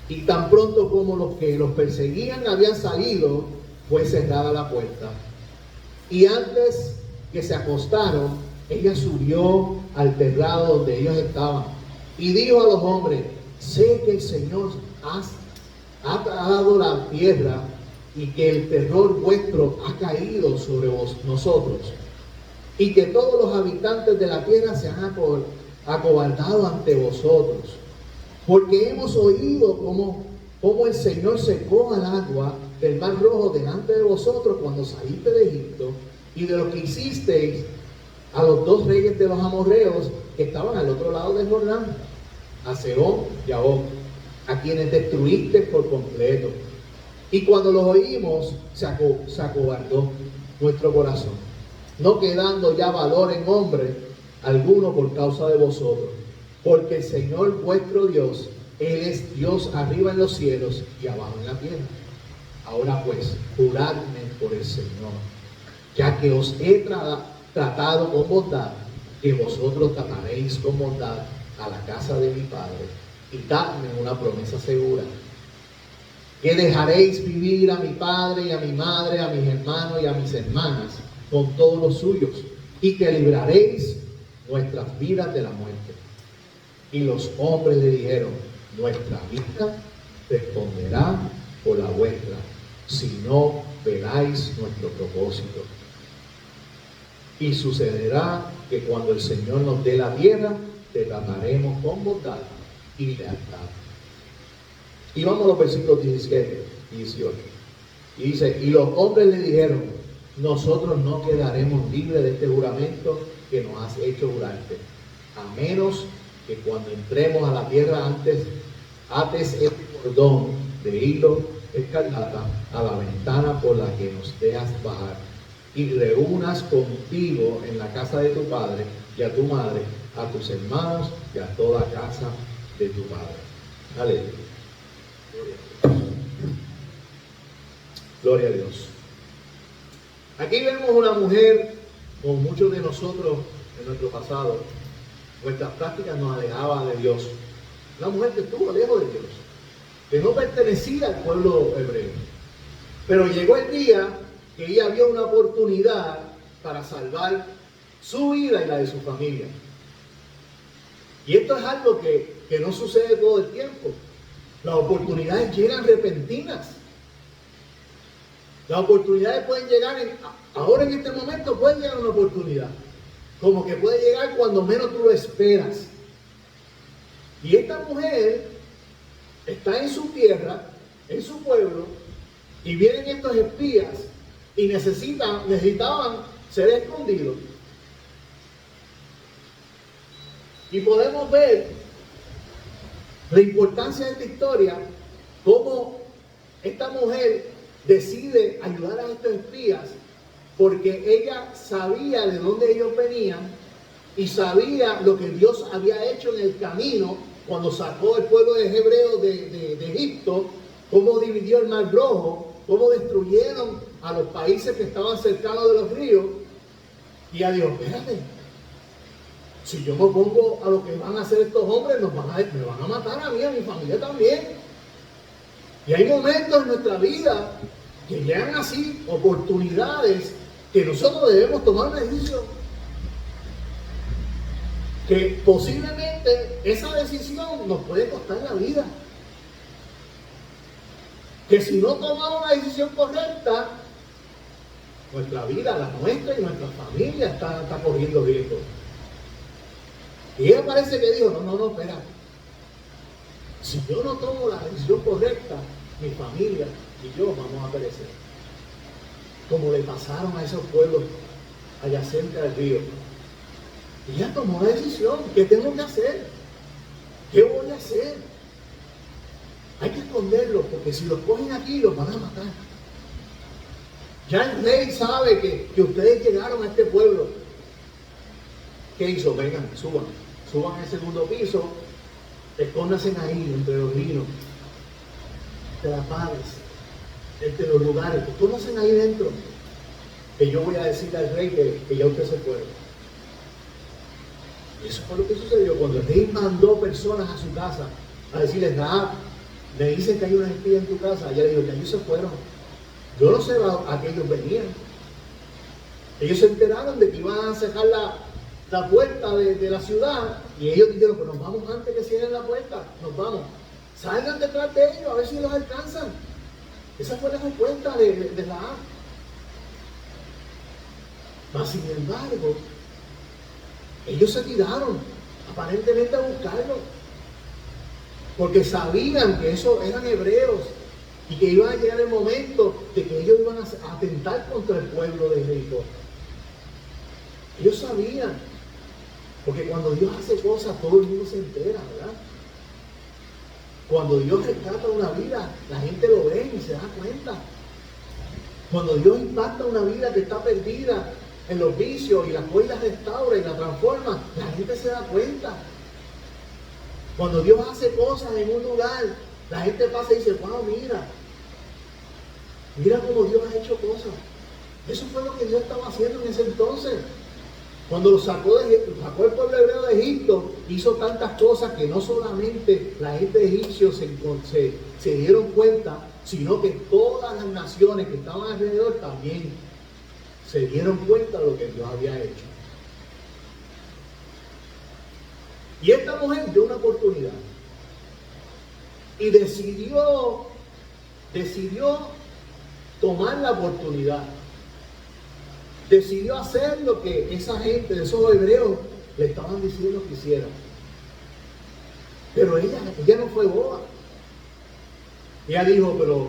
Y tan pronto como los que los perseguían habían salido, fue cerrada la puerta. Y antes que se acostaron, ella subió al terrado donde ellos estaban y dijo a los hombres, sé que el Señor ha dado la tierra y que el terror vuestro ha caído sobre nosotros, y que todos los habitantes de la tierra se han acobardado ante vosotros, porque hemos oído cómo el Señor secó al agua del mar rojo delante de vosotros cuando saliste de Egipto, y de lo que hicisteis a los 2 reyes de los amorreos que estaban al otro lado del Jordán, a Sehón y a Og, a quienes destruiste por completo. Y cuando los oímos, se acobardó nuestro corazón, no quedando ya valor en hombre alguno por causa de vosotros, porque el Señor vuestro Dios, Él es Dios arriba en los cielos y abajo en la tierra. Ahora pues, juradme por el Señor, ya que os he tratado con bondad, que vosotros trataréis con bondad a la casa de mi Padre, y dadme una promesa segura, que dejaréis vivir a mi padre y a mi madre, a mis hermanos y a mis hermanas, con todos los suyos, y que libraréis nuestras vidas de la muerte. Y los hombres le dijeron, nuestra vida responderá por la vuestra, si no veláis nuestro propósito. Y sucederá que cuando el Señor nos dé la tierra, te trataremos con bondad y lealtad. Y vamos a los versículos 17 y 18. Y dice, y los hombres le dijeron, nosotros no quedaremos libres de este juramento que nos has hecho jurarte, a menos que cuando entremos a la tierra ates este cordón de hilo escarlata a la ventana por la que nos dejas bajar, y reúnas contigo en la casa de tu padre y a tu madre, a tus hermanos y a toda casa de tu padre. Aleluya. Gloria a Dios. Aquí vemos una mujer, como muchos de nosotros en nuestro pasado, nuestras prácticas nos alejaban de Dios. Una mujer que estuvo lejos de Dios, que no pertenecía al pueblo hebreo. Pero llegó el día que ella vio una oportunidad para salvar su vida y la de su familia. Y esto es algo que no sucede todo el tiempo. Las oportunidades llegan repentinas. Las oportunidades pueden llegar, ahora en este momento puede llegar una oportunidad. Como que puede llegar cuando menos tú lo esperas. Y esta mujer está en su tierra, en su pueblo, Y vienen estos espías y necesitaban ser escondidos. Y podemos ver la importancia de esta historia, cómo esta mujer decide ayudar a estos espías, porque ella sabía de dónde ellos venían y sabía lo que Dios había hecho en el camino cuando sacó el pueblo de Hebreos de Egipto, cómo dividió el Mar Rojo, cómo destruyeron a los países que estaban cercanos de los ríos. Y ella dijo, espérate, si yo me opongo a lo que van a hacer estos hombres, me van a matar a mí, a mi familia también. Y hay momentos en nuestra vida que llegan así, oportunidades, que nosotros debemos tomar una decisión. Que posiblemente esa decisión nos puede costar la vida. Que si no tomamos una decisión correcta, nuestra vida, la nuestra y nuestra familia está corriendo riesgo. Y ella parece que dijo, no, espera. Si yo no tomo la decisión correcta, mi familia y yo vamos a perecer. Como le pasaron a esos pueblos adyacentes al río. Y ella tomó la decisión. ¿Qué tengo que hacer? ¿Qué voy a hacer? Hay que esconderlos, porque si los cogen aquí, los van a matar. Ya el rey sabe que ustedes llegaron a este pueblo. ¿Qué hizo? Vengan, suban al segundo piso, escóndanse ahí, entre los vinos, entre las paredes, entre los lugares, escóndanse ahí dentro. Que yo voy a decirle al rey que ya usted se fue. Y eso fue lo que sucedió cuando el rey mandó personas a su casa a decirles, me dicen que hay una espía en tu casa. Ella le dijo, ya ellos se fueron. Yo no sé a qué ellos venían. Ellos se enteraron de que iban a cerrar la puerta de la ciudad y ellos dijeron, pues nos vamos antes que cierren la puerta, nos vamos. Salgan detrás de ellos a ver si los alcanzan. Esa fue la respuesta de Rahab. Mas sin embargo, ellos se tiraron aparentemente a buscarlo, porque sabían que esos eran hebreos y que iba a llegar el momento de que ellos iban a atentar contra el pueblo de Jericó. Ellos sabían, porque cuando Dios hace cosas, todo el mundo se entera, ¿verdad? Cuando Dios rescata una vida, la gente lo ve y se da cuenta. Cuando Dios impacta una vida que está perdida en los vicios y después la restaura y la transforma, la gente se da cuenta. Cuando Dios hace cosas en un lugar, la gente pasa y dice, wow, mira cómo Dios ha hecho cosas. Eso fue lo que Dios estaba haciendo en ese entonces. Cuando lo sacó el pueblo hebreo de Egipto, hizo tantas cosas que no solamente la gente egipcia se dieron cuenta, sino que todas las naciones que estaban alrededor también se dieron cuenta de lo que Dios había hecho. Y esta mujer dio una oportunidad y decidió tomar la oportunidad. Decidió hacer lo que esa gente, esos hebreos, le estaban diciendo que hiciera. Pero ella no fue boba. Ella dijo, pero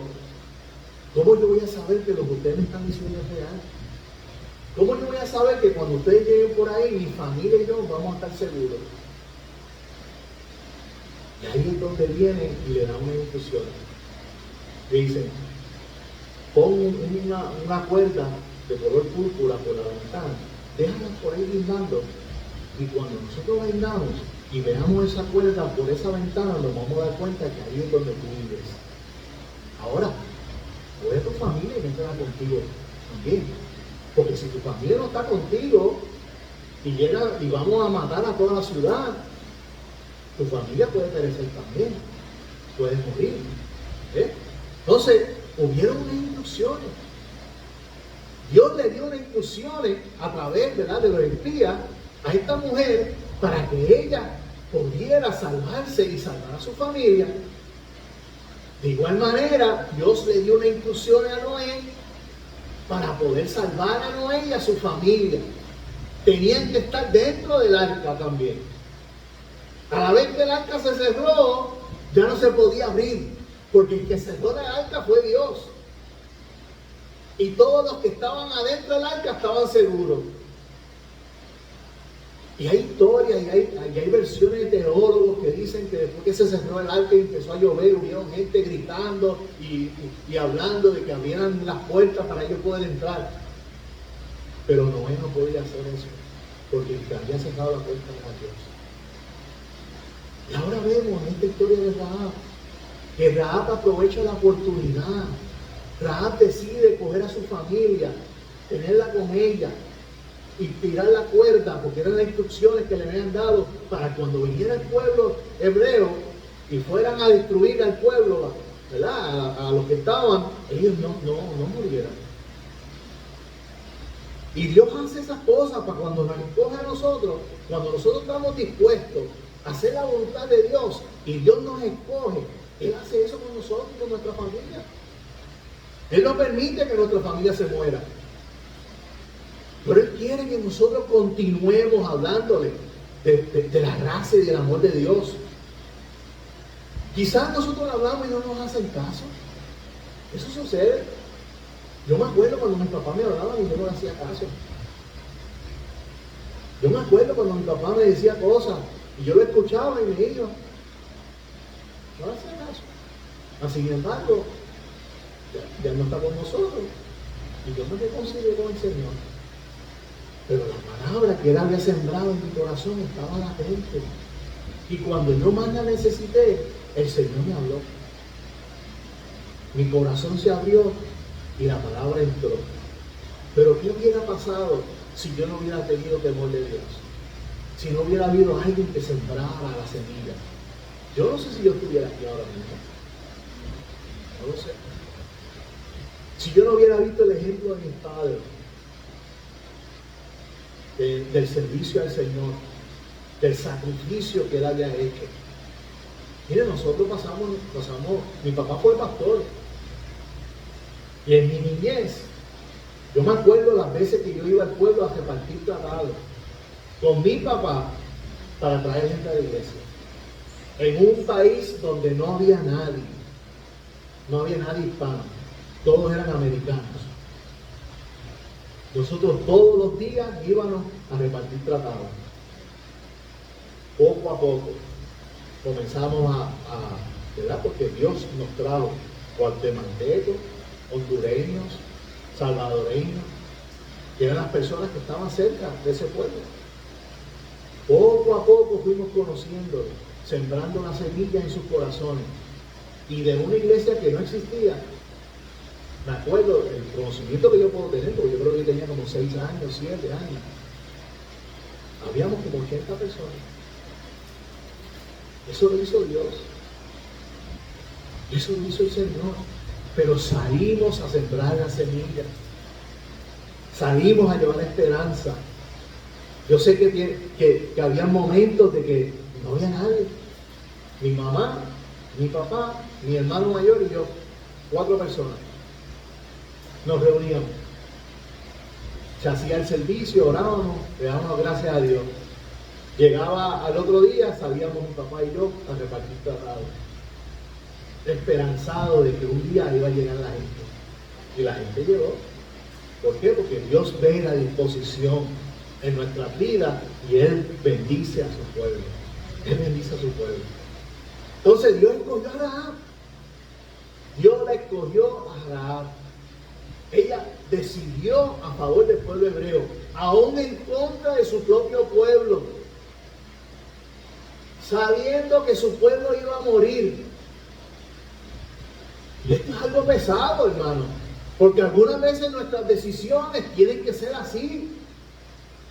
¿cómo yo voy a saber que lo que ustedes me están diciendo es real? ¿Cómo yo voy a saber que cuando ustedes lleguen por ahí, mi familia y yo vamos a estar seguros? Y ahí es donde viene y le da una instrucción. Le dicen, pon una cuerda de color púrpura por la ventana, déjala por ahí guindando, y cuando nosotros vengamos y veamos esa cuerda por esa ventana, nos vamos a dar cuenta que ahí es donde tú vives. Ahora, voy a tu familia y que estará contigo también, porque si tu familia no está contigo y llega y vamos a matar a toda la ciudad, tu familia puede perecer también, puedes morir. Entonces, hubieron unas instrucciones. Dios le dio unas instrucciones a través, ¿verdad?, de los espías a esta mujer para que ella pudiera salvarse y salvar a su familia. De igual manera, Dios le dio una instrucción a Noé para poder salvar a Noé y a su familia. Tenían que estar dentro del arca también. A la vez que el arca se cerró, ya no se podía abrir, porque el que cerró el arca fue Dios. Y todos los que estaban adentro del arca estaban seguros. Y hay historias y hay versiones de teólogos que dicen que después que se cerró el arca y empezó a llover, hubieron gente gritando y hablando de que abrieran las puertas para ellos poder entrar. Pero Noé no podía hacer eso, porque había cerrado la puerta a Dios. Y ahora vemos en esta historia de Rahab, que Rahab aprovecha la oportunidad. Rahab decide coger a su familia, tenerla con ella y tirar la cuerda, porque eran las instrucciones que le habían dado para cuando viniera el pueblo hebreo y fueran a destruir al pueblo, ¿verdad? A los que estaban, ellos no murieran. Y Dios hace esas cosas para cuando nos escoge a nosotros, cuando nosotros estamos dispuestos a hacer la voluntad de Dios y Dios nos escoge, Él hace eso con nosotros y con nuestra familia. Él no permite que nuestra familia se muera. Pero Él quiere que nosotros continuemos hablándole de la gracia y del amor de Dios. Quizás nosotros hablamos y no nos hacen caso. Eso sucede. Yo me acuerdo cuando mis papás me hablaban y yo no le hacía caso. Yo me acuerdo cuando mi papá me decía cosas y yo lo escuchaba y me iba. No le hacía caso. Sin embargo, ya no está con nosotros y yo me reconcilié con el Señor. Pero la palabra que Él había sembrado en mi corazón estaba latente. Y cuando yo más la necesité, el Señor me habló. Mi corazón se abrió y la palabra entró. Pero ¿qué hubiera pasado si yo no hubiera tenido temor de Dios? Si no hubiera habido alguien que sembrara la semilla. Yo no sé si yo estuviera aquí ahora mismo. No lo sé. Si yo no hubiera visto el ejemplo de mis padres, del servicio al Señor, del sacrificio que Él había hecho. Miren, nosotros pasamos, mi papá fue pastor. Y en mi niñez, yo me acuerdo las veces que yo iba al pueblo a repartir tratados con mi papá para traer gente a la iglesia. En un país donde no había nadie hispano, todos eran americanos. Nosotros todos los días íbamos a repartir tratados. Poco a poco comenzamos ¿verdad? Porque Dios nos trajo guatemaltecos, hondureños, salvadoreños, que eran las personas que estaban cerca de ese pueblo. Poco a poco fuimos conociendo, sembrando una semilla en sus corazones. Y de una iglesia que no existía, me acuerdo el conocimiento que yo puedo tener, porque yo creo que yo tenía como 6 años, 7 años. Habíamos como 80 personas. Eso lo hizo Dios. Eso lo hizo el Señor. Pero salimos a sembrar la semilla. Salimos a llevar la esperanza. Yo sé que había momentos de que no había nadie. Mi mamá, mi papá, mi hermano mayor y yo. 4 personas. Nos reuníamos. Se hacía el servicio, orábamos, le dábamos gracias a Dios. Llegaba al otro día, salíamos mi papá y yo a repartir tratados. Esperanzado de que un día iba a llegar la gente. Y la gente llegó. ¿Por qué? Porque Dios ve la disposición en nuestras vidas y Él bendice a su pueblo. Él bendice a su pueblo. Entonces Dios escogió a Rahab. Dios la escogió a Rahab. Ella decidió a favor del pueblo hebreo, aún en contra de su propio pueblo, sabiendo que su pueblo iba a morir. Y esto es algo pesado, hermano, porque algunas veces nuestras decisiones tienen que ser así,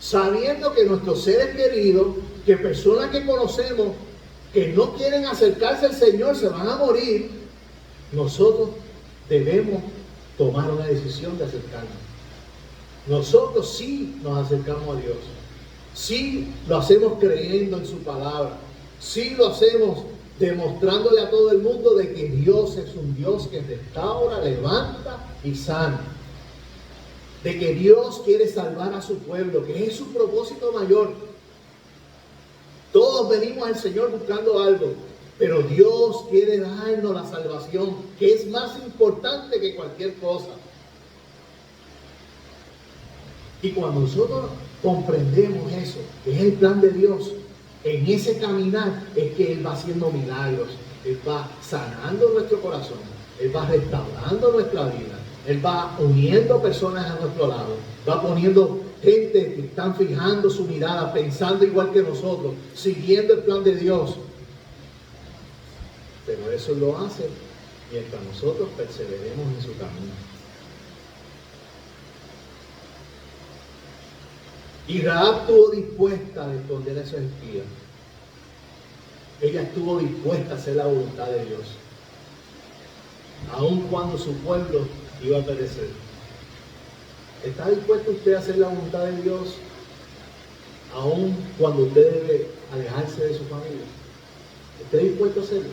sabiendo que nuestros seres queridos, que personas que conocemos, que no quieren acercarse al Señor, se van a morir. Nosotros debemos tomar una decisión de acercarnos. Nosotros sí nos acercamos a Dios. Sí lo hacemos creyendo en su palabra. Sí lo hacemos demostrándole a todo el mundo de que Dios es un Dios que restaura, levanta y sana. De que Dios quiere salvar a su pueblo, que es su propósito mayor. Todos venimos al Señor buscando algo, pero Dios quiere darnos la salvación, que es más importante que cualquier cosa. Y cuando nosotros comprendemos eso, que es el plan de Dios, en ese caminar es que Él va haciendo milagros, Él va sanando nuestro corazón, Él va restaurando nuestra vida, Él va uniendo personas a nuestro lado, va poniendo gente que están fijando su mirada, pensando igual que nosotros, siguiendo el plan de Dios. Pero eso lo hace mientras nosotros perseveremos en su camino. Y Rahab estuvo dispuesta a esconder a esos espías. Ella estuvo dispuesta a hacer la voluntad de Dios, aun cuando su pueblo iba a perecer. ¿Está dispuesto usted a hacer la voluntad de Dios, aun cuando usted debe alejarse de su familia? ¿Está dispuesto a hacerlo?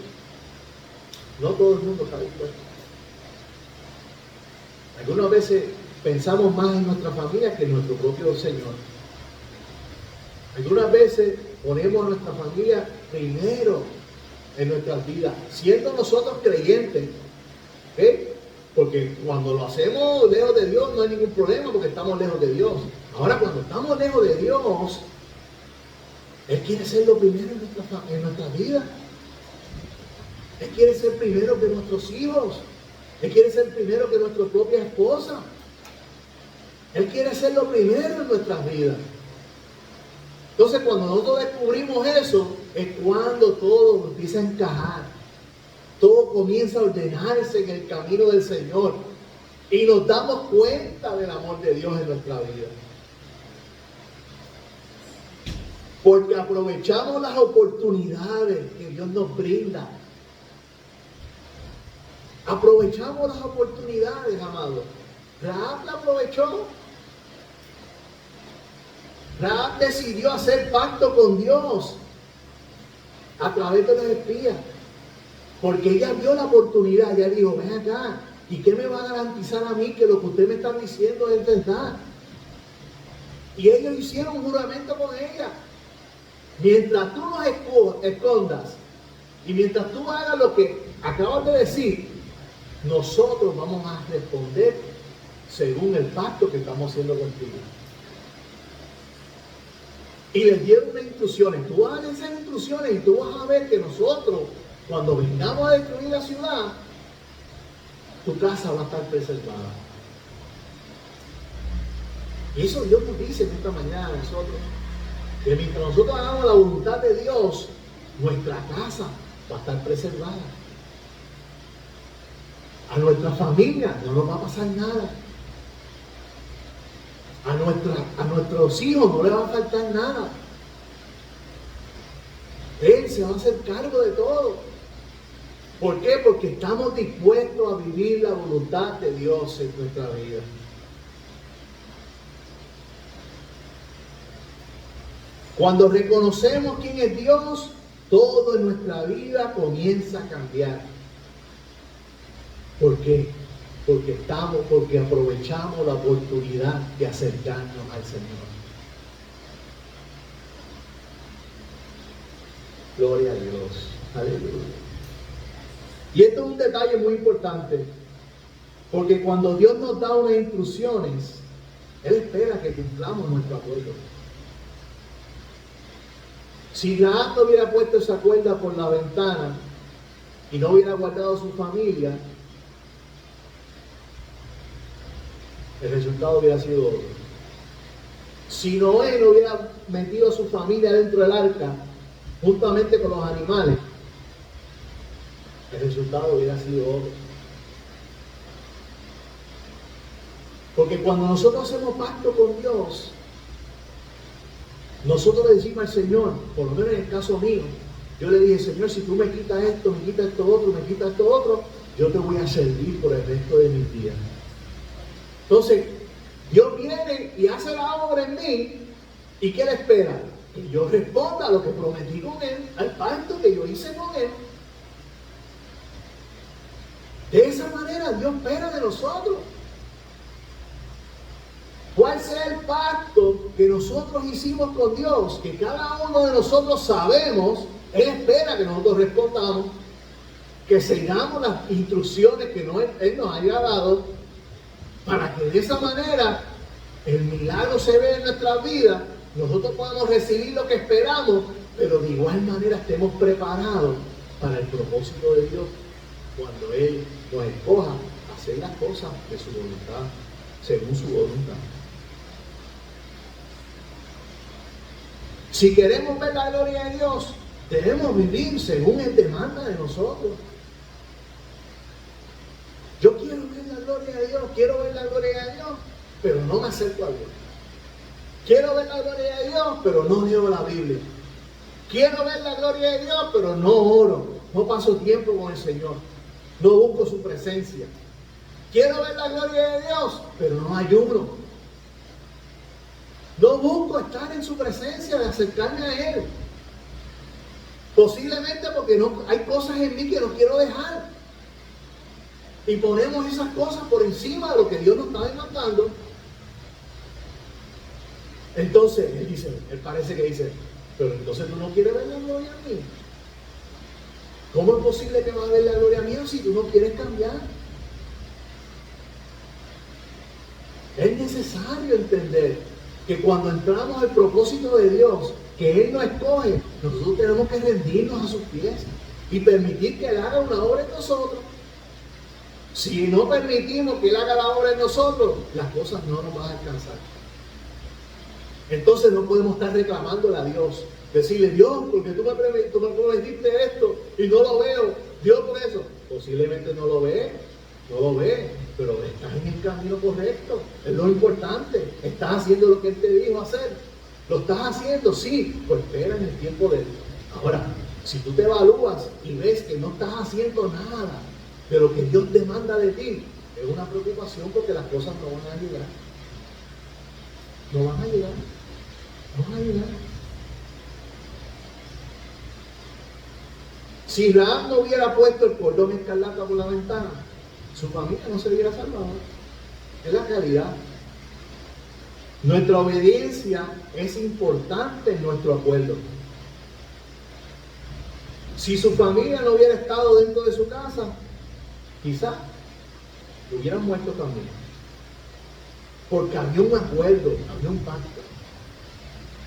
No todo el mundo está dispuesto. Algunas veces pensamos más en nuestra familia que en nuestro propio Señor. Algunas veces ponemos a nuestra familia primero en nuestras vidas, siendo nosotros creyentes, porque cuando lo hacemos lejos de Dios no hay ningún problema porque estamos lejos de Dios. Ahora cuando estamos lejos de Dios, Él quiere ser lo primero en nuestra vida. Él quiere ser primero que nuestros hijos. Él quiere ser primero que nuestra propia esposa. Él quiere ser lo primero en nuestras vidas. Entonces cuando nosotros descubrimos eso, es cuando todo empieza a encajar. Todo comienza a ordenarse en el camino del Señor. Y nos damos cuenta del amor de Dios en nuestra vida. Porque aprovechamos las oportunidades que Dios nos brinda. Aprovechamos las oportunidades, amados. Rahab la aprovechó. Rahab decidió hacer pacto con Dios a través de los espías. Porque ella vio la oportunidad. Ella dijo, ven acá. ¿Y qué me va a garantizar a mí que lo que usted me está diciendo es verdad? Y ellos hicieron un juramento con ella. Mientras tú nos escondas y mientras tú hagas lo que acabas de decir, nosotros vamos a responder según el pacto que estamos haciendo contigo. Y les dieron unas instrucciones. Tú vas a leer esas instrucciones y tú vas a ver que nosotros, cuando vengamos a destruir la ciudad, tu casa va a estar preservada. Y eso Dios nos dice en esta mañana a nosotros. Que mientras nosotros hagamos la voluntad de Dios, nuestra casa va a estar preservada. A nuestra familia no nos va a pasar nada. A nuestros hijos no les va a faltar nada. Él se va a hacer cargo de todo. ¿Por qué? Porque estamos dispuestos a vivir la voluntad de Dios en nuestra vida. Cuando reconocemos quién es Dios, todo en nuestra vida comienza a cambiar. ¿Por qué? Porque aprovechamos la oportunidad de acercarnos al Señor. Gloria a Dios. Aleluya. Y esto es un detalle muy importante, porque cuando Dios nos da unas instrucciones, Él espera que cumplamos nuestro acuerdo. Si Rahab no hubiera puesto esa cuerda por la ventana y no hubiera guardado a su familia, el resultado hubiera sido otro. Si Noé no hubiera metido a su familia dentro del arca, juntamente con los animales, el resultado hubiera sido otro. Porque cuando nosotros hacemos pacto con Dios, nosotros le decimos al Señor, por lo menos en el caso mío, yo le dije, Señor, si tú me quitas esto, me quitas esto otro, me quitas esto otro, yo te voy a servir por el resto de mis días. Entonces, Dios viene y hace la obra en mí, ¿y qué le espera? Que yo responda a lo que prometí con Él, al pacto que yo hice con Él. De esa manera Dios espera de nosotros. ¿Cuál sea el pacto que nosotros hicimos con Dios? Que cada uno de nosotros sabemos, Él espera que nosotros respondamos, que sigamos las instrucciones que Él nos haya dado, para que de esa manera el milagro se ve en nuestras vidas, nosotros podemos recibir lo que esperamos, pero de igual manera estemos preparados para el propósito de Dios cuando Él nos escoja a hacer las cosas de su voluntad, según su voluntad. Si queremos ver la gloria de Dios, debemos vivir según Él demanda de nosotros. Yo quiero ver la gloria de Dios, quiero ver la gloria de Dios, pero no me acerco a Dios. Quiero ver la gloria de Dios, pero no leo la Biblia. Quiero ver la gloria de Dios, pero no oro, no paso tiempo con el Señor, no busco su presencia. Quiero ver la gloria de Dios, pero no ayuno. No busco estar en su presencia, de acercarme a Él. Posiblemente porque no, hay cosas en mí que no quiero dejar. Y ponemos esas cosas por encima de lo que Dios nos está demandando. Entonces, él parece que dice, pero entonces tú no quieres ver la gloria mía. ¿Cómo es posible que no va a ver la gloria mía si tú no quieres cambiar? Es necesario entender que cuando entramos al propósito de Dios, que Él nos escoge, nosotros tenemos que rendirnos a sus pies y permitir que Él haga una obra en nosotros. Si no permitimos que Él haga la obra en nosotros, las cosas no nos van a alcanzar. Entonces no podemos estar reclamándole a Dios, decirle, Dios, porque tú me prometiste esto y no lo veo, Dios por eso. Posiblemente no lo ve, pero estás en el camino correcto, es lo importante, estás haciendo lo que Él te dijo hacer. ¿Lo estás haciendo? Sí, pues espera en el tiempo de Él. Ahora, si tú te evalúas y ves que no estás haciendo nada de lo que Dios demanda de ti, es una preocupación porque las cosas no van a llegar. No van a llegar. No van a llegar. Si Abraham no hubiera puesto el cordón escarlata por la ventana, su familia no se hubiera salvado. Es la realidad. Nuestra obediencia es importante en nuestro acuerdo. Si su familia no hubiera estado dentro de su casa, quizás hubieran muerto también. Porque había un acuerdo, había un pacto.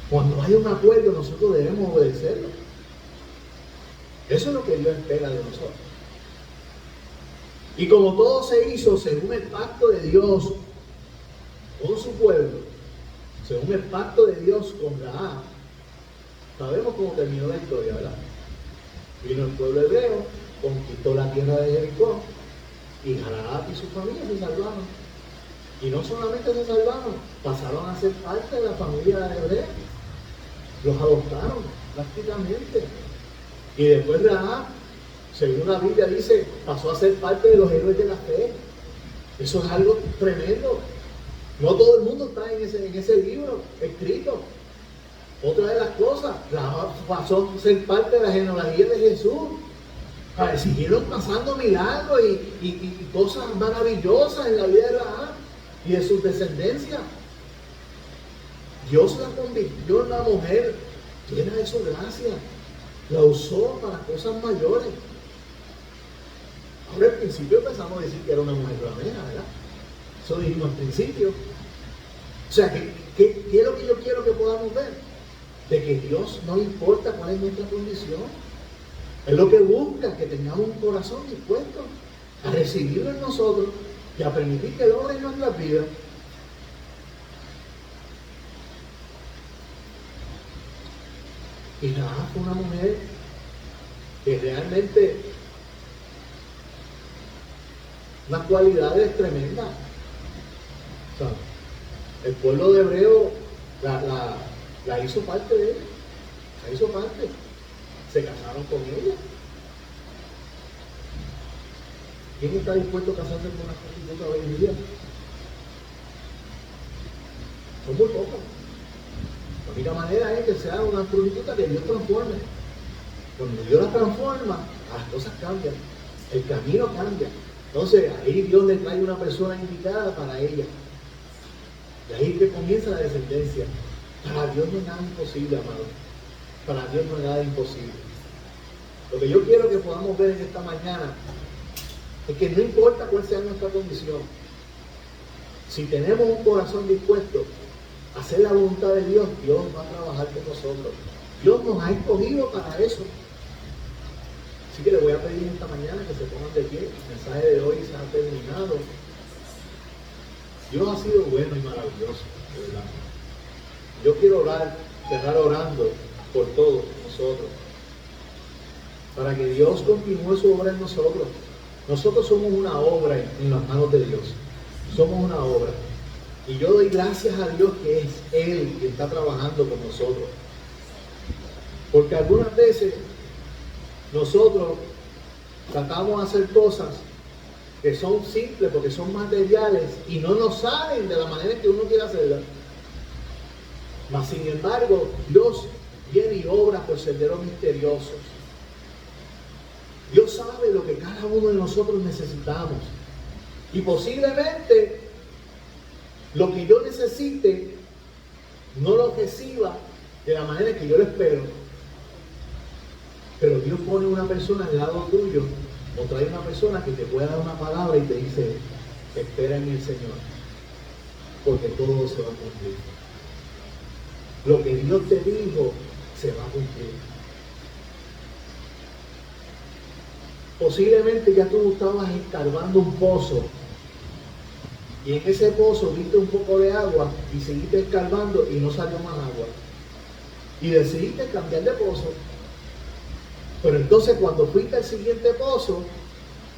Cuando hay un acuerdo, nosotros debemos obedecerlo. Eso es lo que Dios espera de nosotros. Y como todo se hizo según el pacto de Dios con su pueblo, según el pacto de Dios con Rahab, sabemos cómo terminó la historia, ¿verdad? Vino el pueblo hebreo, conquistó la tierra de Jericó, y Rahab y su familia se salvaron. Y no solamente se salvaron, pasaron a ser parte de la familia de hebrea. Los adoptaron prácticamente. Y después Rahab, según la Biblia dice, pasó a ser parte de los héroes de la fe. Eso es algo tremendo. No todo el mundo está en ese libro escrito. Otra de las cosas, Rahab pasó a ser parte de la genealogía de Jesús. Siguieron pasando milagros y cosas maravillosas en la vida de Rahab y de sus descendencias. Dios la convirtió en una mujer llena de su gracia. La usó para cosas mayores. Ahora al principio empezamos a decir que era una mujer ramera, ¿verdad? Eso dijimos al principio. O sea, ¿qué es lo que yo quiero que podamos ver? De que Dios no importa cuál es nuestra condición. Es lo que busca, que tengamos un corazón dispuesto a recibirlo en nosotros y a permitir que Él obre en nuestras vidas. Y Rahab fue una mujer que realmente unas cualidades tremendas. O sea, el pueblo de hebreo la hizo parte de ella. La hizo parte. Se casaron con ella. ¿Quién está dispuesto a casarse con una prostituta hoy en día? Son muy pocos. La única manera es que sea una prostituta que Dios transforme. Cuando Dios la transforma, las cosas cambian. El camino cambia. Entonces ahí Dios le trae una persona indicada para ella. Y ahí es que comienza la descendencia. Para Dios no es nada imposible, amado. Para Dios no es nada imposible. Lo que yo quiero que podamos ver en esta mañana es que no importa cuál sea nuestra condición. Si tenemos un corazón dispuesto a hacer la voluntad de Dios, Dios va a trabajar con nosotros. Dios nos ha escogido para eso. Así que le voy a pedir esta mañana que se pongan de pie. El mensaje de hoy se ha terminado. Dios ha sido bueno y maravilloso, de verdad. Yo quiero cerrar orando por todos nosotros, para que Dios continúe su obra en nosotros. Nosotros somos una obra en las manos de Dios. Somos una obra. Y yo doy gracias a Dios que es Él quien está trabajando con nosotros. Porque algunas veces nosotros tratamos de hacer cosas que son simples porque son materiales y no nos salen de la manera que uno quiere hacerlas. Mas sin embargo, Dios viene y obra por senderos misteriosos. Dios sabe lo que cada uno de nosotros necesitamos. Y posiblemente lo que yo necesite no lo reciba de la manera que yo lo espero. Pero Dios pone una persona al lado tuyo, o trae una persona que te pueda dar una palabra y te dice: espera en el Señor, porque todo se va a cumplir. Lo que Dios te dijo se va a cumplir. Posiblemente ya tú estabas escarbando un pozo y en ese pozo viste un poco de agua y seguiste escarbando y no salió más agua. Y decidiste cambiar de pozo. Pero entonces cuando fuiste al siguiente pozo,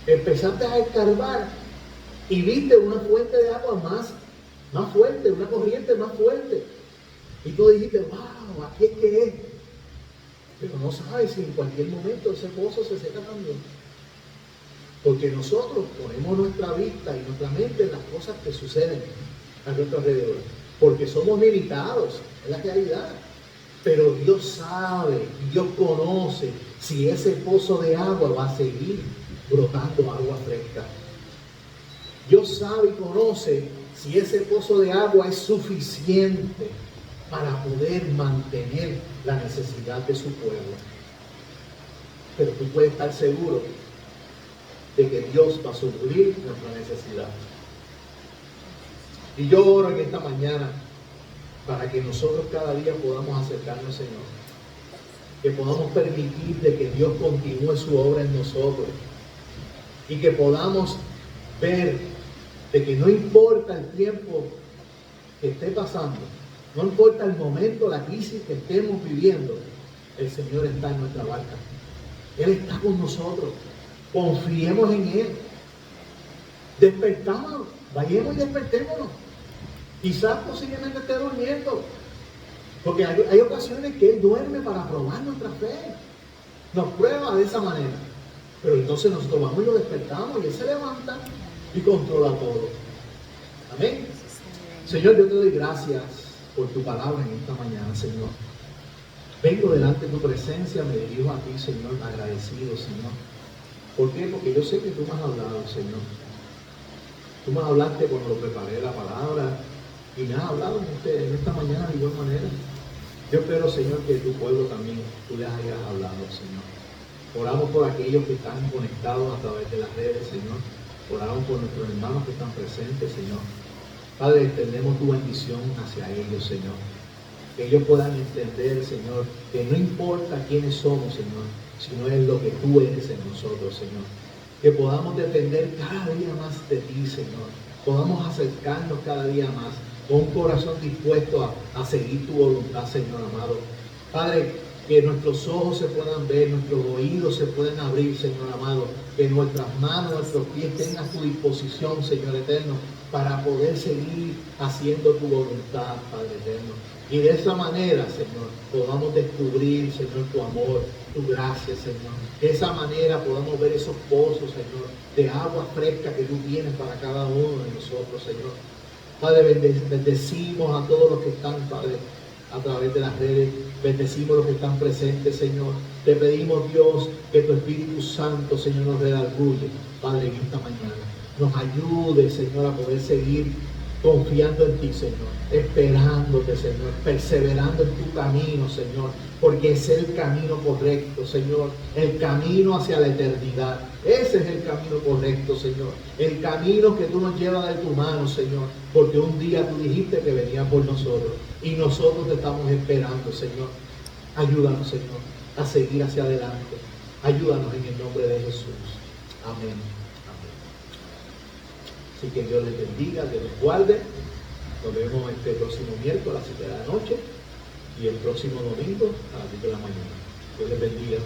empezaste a escarbar y viste una fuente de agua más fuerte, una corriente más fuerte. Y tú dijiste: wow, aquí es que es. Pero no sabes si en cualquier momento ese pozo se seca también. Porque nosotros ponemos nuestra vista y nuestra mente en las cosas que suceden a nuestro alrededor. Porque somos limitados, es la realidad. Pero Dios sabe, Dios conoce si ese pozo de agua va a seguir brotando agua fresca. Dios sabe y conoce si ese pozo de agua es suficiente para poder mantener la necesidad de su pueblo. Pero tú puedes estar seguro de que Dios va a suplir nuestra necesidad. Y yo oro en esta mañana para que nosotros cada día podamos acercarnos al Señor, que podamos permitir de que Dios continúe su obra en nosotros y que podamos ver de que no importa el tiempo que esté pasando, no importa el momento, la crisis que estemos viviendo, el Señor está en nuestra barca. Él está con nosotros. Confiemos en Él. Despertámonos. Vayamos y despertémonos. Quizás posiblemente esté durmiendo. Porque hay ocasiones que Él duerme para probar nuestra fe. Nos prueba de esa manera. Pero entonces nosotros vamos y lo despertamos y Él se levanta y controla todo. Amén. Señor, yo te doy gracias por tu palabra en esta mañana, Señor. Vengo delante de tu presencia, me dirijo a ti, Señor, agradecido, Señor. ¿Por qué? Porque yo sé que tú me has hablado, Señor. Tú me hablaste cuando preparé la palabra y me has hablado en esta mañana de igual manera. Yo espero, Señor, que tu pueblo también tú les hayas hablado, Señor. Oramos por aquellos que están conectados a través de las redes, Señor. Oramos por nuestros hermanos que están presentes, Señor. Padre, extendemos tu bendición hacia ellos, Señor. Que ellos puedan entender, Señor, que no importa quiénes somos, Señor, sino es lo que tú eres en nosotros, Señor. Que podamos depender cada día más de ti, Señor. Podamos acercarnos cada día más con un corazón dispuesto a seguir tu voluntad, Señor amado. Padre, que nuestros ojos se puedan ver, nuestros oídos se puedan abrir, Señor amado. Que nuestras manos, nuestros pies tengan a tu disposición, Señor eterno, para poder seguir haciendo tu voluntad, Padre eterno. Y de esa manera, Señor, podamos descubrir, Señor, tu amor, tu gracia, Señor. De esa manera podamos ver esos pozos, Señor, de agua fresca que tú tienes para cada uno de nosotros, Señor. Padre, bendecimos a todos los que están, Padre, a través de las redes. Bendecimos a los que están presentes, Señor. Te pedimos, Dios, que tu Espíritu Santo, Señor, nos redarguye, Padre, en esta mañana. Nos ayude, Señor, a poder seguir confiando en ti, Señor, esperándote, Señor, perseverando en tu camino, Señor, porque es el camino correcto, Señor, el camino hacia la eternidad. Ese es el camino correcto, Señor, el camino que tú nos llevas de tu mano, Señor, porque un día tú dijiste que venías por nosotros y nosotros te estamos esperando, Señor. Ayúdanos, Señor, a seguir hacia adelante. Ayúdanos en el nombre de Jesús. Amén. Así que Dios les bendiga, Dios les guarde. Nos vemos este próximo miércoles a las 7 de la noche y el próximo domingo a las 10 de la mañana. Dios les bendiga.